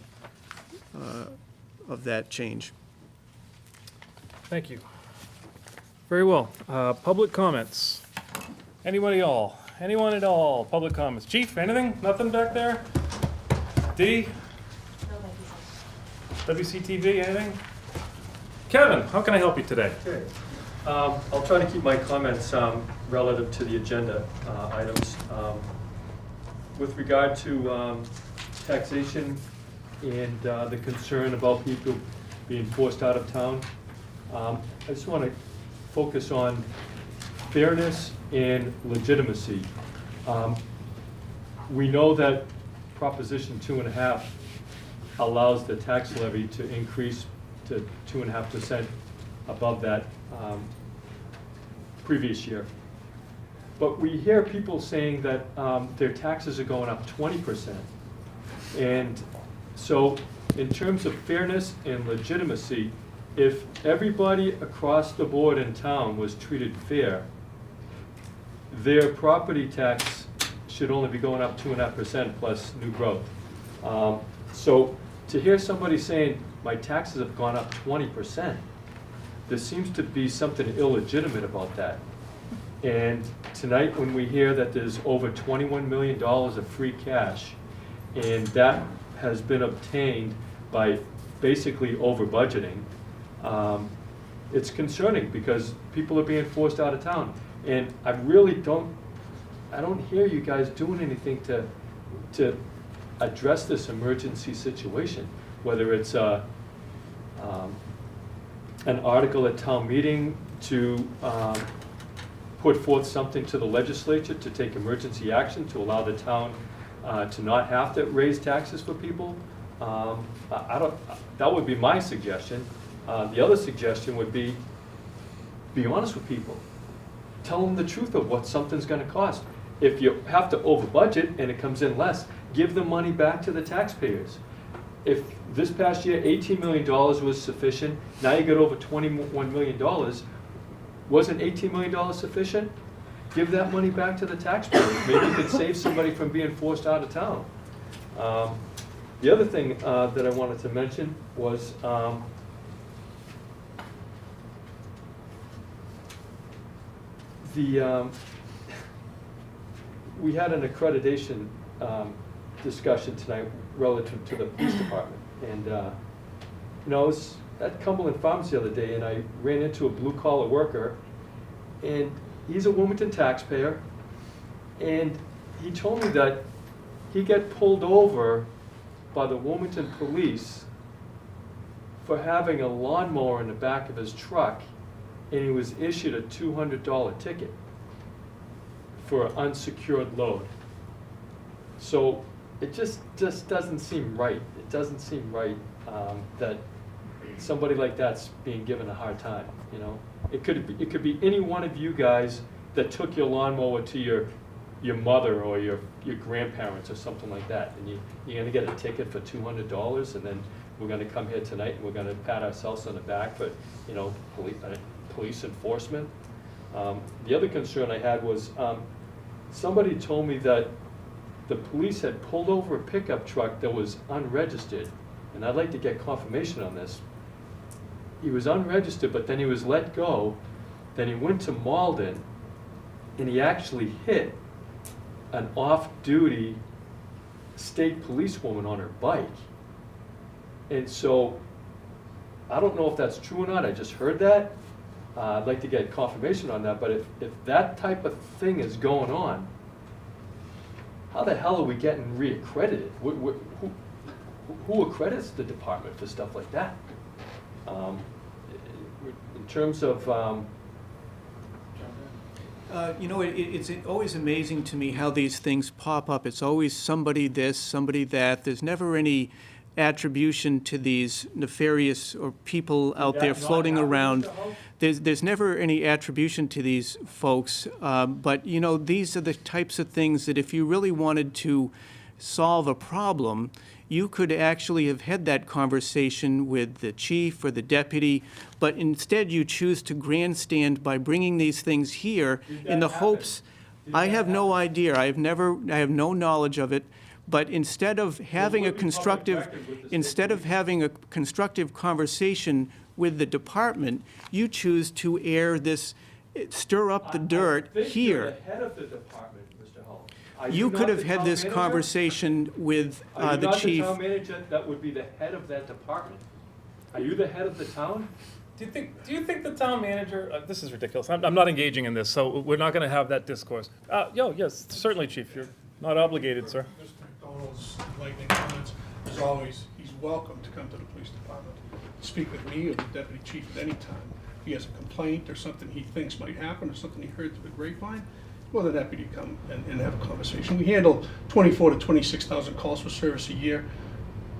that change. Thank you. Very well. Public comments. Anybody all? Anyone at all? Public comments. Chief, anything? Nothing back there? D? WCTV, anything? Kevin, how can I help you today? Okay. I'll try to keep my comments relative to the agenda items. With regard to taxation and the concern about people being forced out of town, I just want to focus on fairness and legitimacy. We know that Proposition 2.5 allows the tax levy to increase to 2.5% above that previous year. But we hear people saying that their taxes are going up 20%. And so in terms of fairness and legitimacy, if everybody across the board in town was treated fair, their property tax should only be going up 2.5% plus new growth. So to hear somebody saying, my taxes have gone up 20%, there seems to be something illegitimate about that. And tonight, when we hear that there's over $21 million of free cash, and that has been obtained by basically over budgeting, it's concerning because people are being forced out of town. And I really don't hear you guys doing anything to address this emergency situation, whether it's an article at town meeting to put forth something to the legislature to take emergency action to allow the town to not have to raise taxes for people. That would be my suggestion. The other suggestion would be honest with people. Tell them the truth of what something's gonna cost. If you have to over budget and it comes in less, give the money back to the taxpayers. If this past year $18 million was sufficient, now you got over $21 million, wasn't $18 million sufficient? Give that money back to the taxpayers. Maybe you could save somebody from being forced out of town. The other thing that I wanted to mention was we had an accreditation discussion tonight relative to the police department. And I was at Cumberland Farms the other day and I ran into a blue collar worker, and he's a Wilmington taxpayer, and he told me that he got pulled over by the Wilmington police for having a lawnmower in the back of his truck, and he was issued a $200 ticket for an unsecured load. So it just doesn't seem right. It doesn't seem right that somebody like that's being given a hard time, you know? It could be any one of you guys that took your lawnmower to your mother or your grandparents or something like that, and you're gonna get a ticket for $200, and then we're gonna come here tonight and we're gonna pat ourselves on the back for, you know, police enforcement. The other concern I had was, somebody told me that the police had pulled over a pickup truck that was unregistered, and I'd like to get confirmation on this. He was unregistered, but then he was let go, then he went to Malden, and he actually hit an off-duty state policewoman on her bike. And so, I don't know if that's true or not, I just heard that. I'd like to get confirmation on that, but if that type of thing is going on, how the hell are we getting reaccredited? Who accredits the department for stuff like that? In terms of, You know, it's always amazing to me how these things pop up. It's always somebody this, somebody that. There's never any attribution to these nefarious or people out there floating around. There's never any attribution to these folks. But, you know, these are the types of things that if you really wanted to solve a problem, you could actually have had that conversation with the chief or the deputy, but instead you choose to grandstand by bringing these things here in the hopes, I have no idea, I have no knowledge of it, but instead of having a constructive conversation with the department, you choose to air this, stir up the dirt I think here. you're the head of the department, Mr. Hull. Are You not could have the had town this manager? conversation with Are you the not the chief. town manager that would be the head of that department? Are you the head of the town? Do you think the town manager, this is ridiculous, I'm not engaging in this, so we're not gonna have that discourse. Yes, certainly, chief, you're not obligated, sir. Mr. McDonald's enlightening comments, as always, he's welcome to come to the police department, speak with me or the deputy chief at any time. If he has a complaint or something he thinks might happen or something he heard through the grapevine, well, the deputy come and have a conversation. We handle 24 to 26,000 calls for service a year.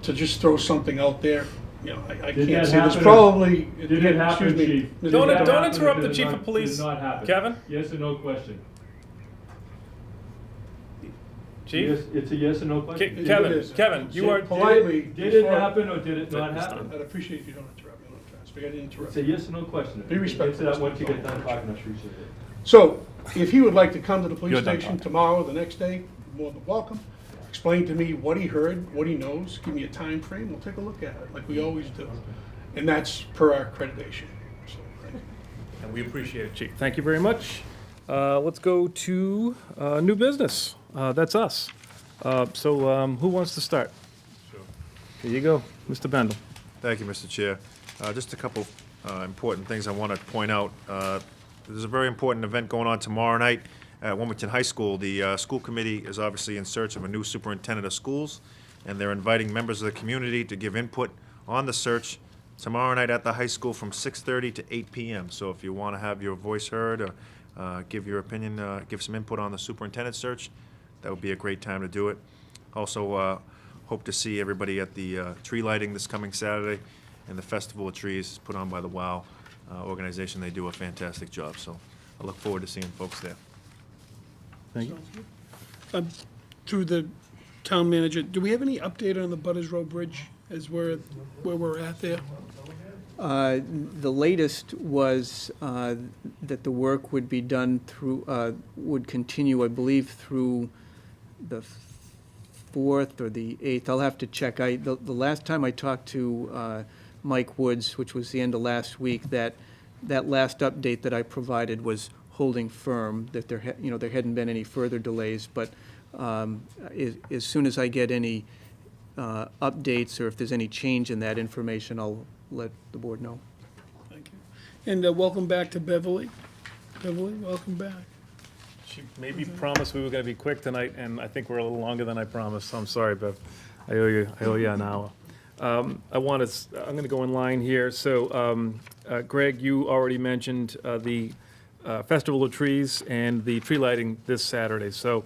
To just throw something out there, you know, I Did can't that say there's happen? probably. Did it happen, excuse me, chief? Mr. Don't McDonald. don't happen or interrupt did the it chief not- of police. Did it not happen? Kevin? Yes or no question? Chief? Yes, it's a yes or no question? It Kevin, is. Kevin, you are, Politely. Did it happen or did it not happen? I'd appreciate if you don't interrupt me when I'm trying to speak. I didn't interrupt. It's a yes or no question. Be respectful. Answer that once you get done talking, I appreciate it. So, if he would like to come to the police You're done station talking. tomorrow or the next day, more than welcome. Explain to me what he heard, what he knows, give me a time frame. We'll take a look at it, like we always do. And that's per our accreditation. So, thank you. and we appreciate it, chief. Thank you very much. Let's go to new business. That's us. So who wants to start? Here you go, Mr. Bendel. Thank you, Mr. Chair. Just a couple important things I want to point out. There's a very important event going on tomorrow night at Wilmington High School. The school committee is obviously in search of a new superintendent of schools, and they're inviting members of the community to give input on the search tomorrow night at the high school from 6:30 to 8 p.m. So if you want to have your voice heard or give your opinion, give some input on the superintendent search, that would be a great time to do it. Also, hope to see everybody at the tree lighting this coming Saturday and the Festival of Trees put on by the WOW organization. They do a fantastic job, so I look forward to seeing folks there. Thank you. Through the town manager, do we have any update on the Butters Road Bridge as where we're at there? The latest was that the work would be done through, would continue, I believe, through the 4th or the 8th. I'll have to check. The last time I talked to Mike Woods, which was the end of last week, that last update that I provided was holding firm, that there hadn't been any further delays, but as soon as I get any updates or if there's any change in that information, I'll let the board know. Thank you. And welcome back to Beverly. Beverly, welcome back. She maybe promised we were gonna be quick tonight, and I think we're a little longer than I promised, so I'm sorry, Bev. I owe you an hour. I'm gonna go in line here. So, Greg, you already mentioned the Festival of Trees and the tree lighting this Saturday. So,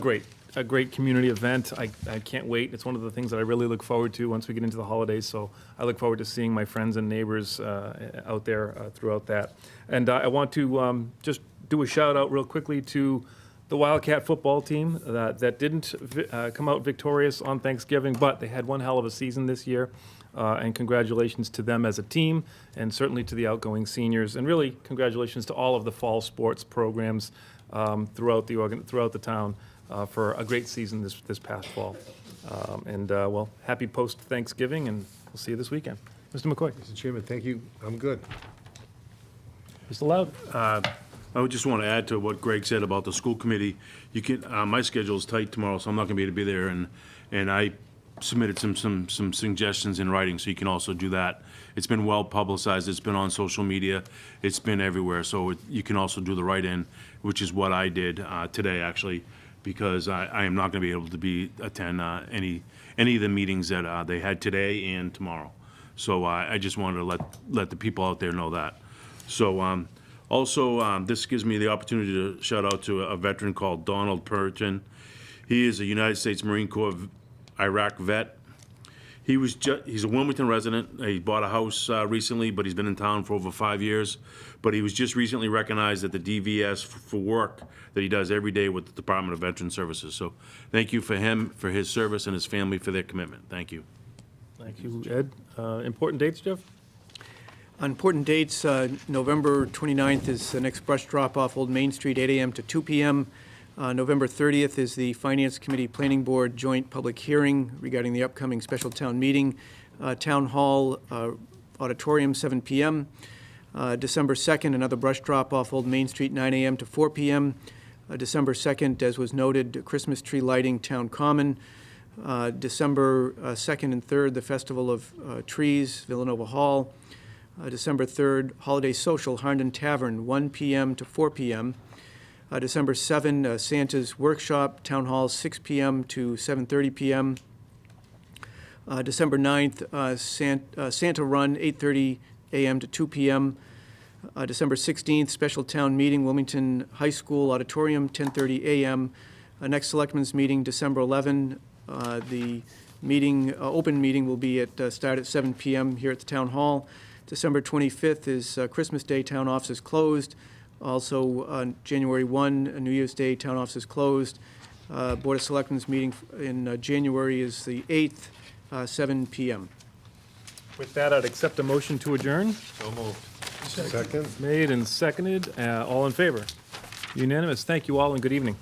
great. a great community event. I can't wait. It's one of the things that I really look forward to once we get into the holidays. So I look forward to seeing my friends and neighbors out there throughout that. And I want to just do a shout out real quickly to the Wildcat football team that didn't come out victorious on Thanksgiving, but they had one hell of a season this year. And congratulations to them as a team, and certainly to the outgoing seniors, and really congratulations to all of the fall sports programs throughout the town for a great season this past fall. Well, happy post-Thanksgiving, and we'll see you this weekend. Mr. McCoy. Mr. Chairman, thank you. I'm good. Mr. Loud. I would just want to add to what Greg said about the school committee. You can, my schedule's tight tomorrow, so I'm not going to be able to be there, and I submitted some suggestions in writing, so you can also do that. It's been well publicized, it's been on social media, it's been everywhere, so you can also do the write-in, which is what I did today, actually, because I am not going to be able to attend any of the meetings that they had today and tomorrow. So I just wanted to let the people out there know that. So also, this gives me the opportunity to shout out to a veteran called Donald Puritan. He is a United States Marine Corps Iraq vet. He's a Wilmington resident. He bought a house recently, but he's been in town for over 5 years. But he was just recently recognized at the DVS for work that he does every day with the Department of Veteran Services. So thank you for him, for his service, and his family for their commitment. Thank you. Thank you, Ed. Important dates, Jeff? Important dates, November 29th is the next brush drop-off, Old Main Street, 8 a.m. to 2 p.m. November 30th is the Finance Committee Planning Board joint public hearing regarding the upcoming special town meeting. Town Hall Auditorium, 7 p.m. December 2nd, another brush drop-off, Old Main Street, 9 a.m. to 4 p.m. December 2nd, as was noted, Christmas tree lighting, Town Common. December 2nd and 3rd, the Festival of Trees, Villanova Hall. December 3rd, Holiday Social, Harnden Tavern, 1 p.m. to 4 p.m. December 7, Santa's Workshop, Town Hall, 6 p.m. to 7:30 p.m. December 9th, Santa Run, 8:30 a.m. to 2 p.m. December 16th, Special Town Meeting, Wilmington High School Auditorium, 10:30 a.m. Next Selectmen's Meeting, December 11. The meeting, open meeting will be start at 7 p.m. here at the Town Hall. December 25th is Christmas Day, Town offices closed. Also, January 1, New Year's Day, Town offices closed. Board of Selectmen's meeting in January is the 8th, 7 p.m. With that, I'd accept a motion to adjourn. So moved. Second. Made and seconded. All in favor? Unanimous. Thank you all, and good evening.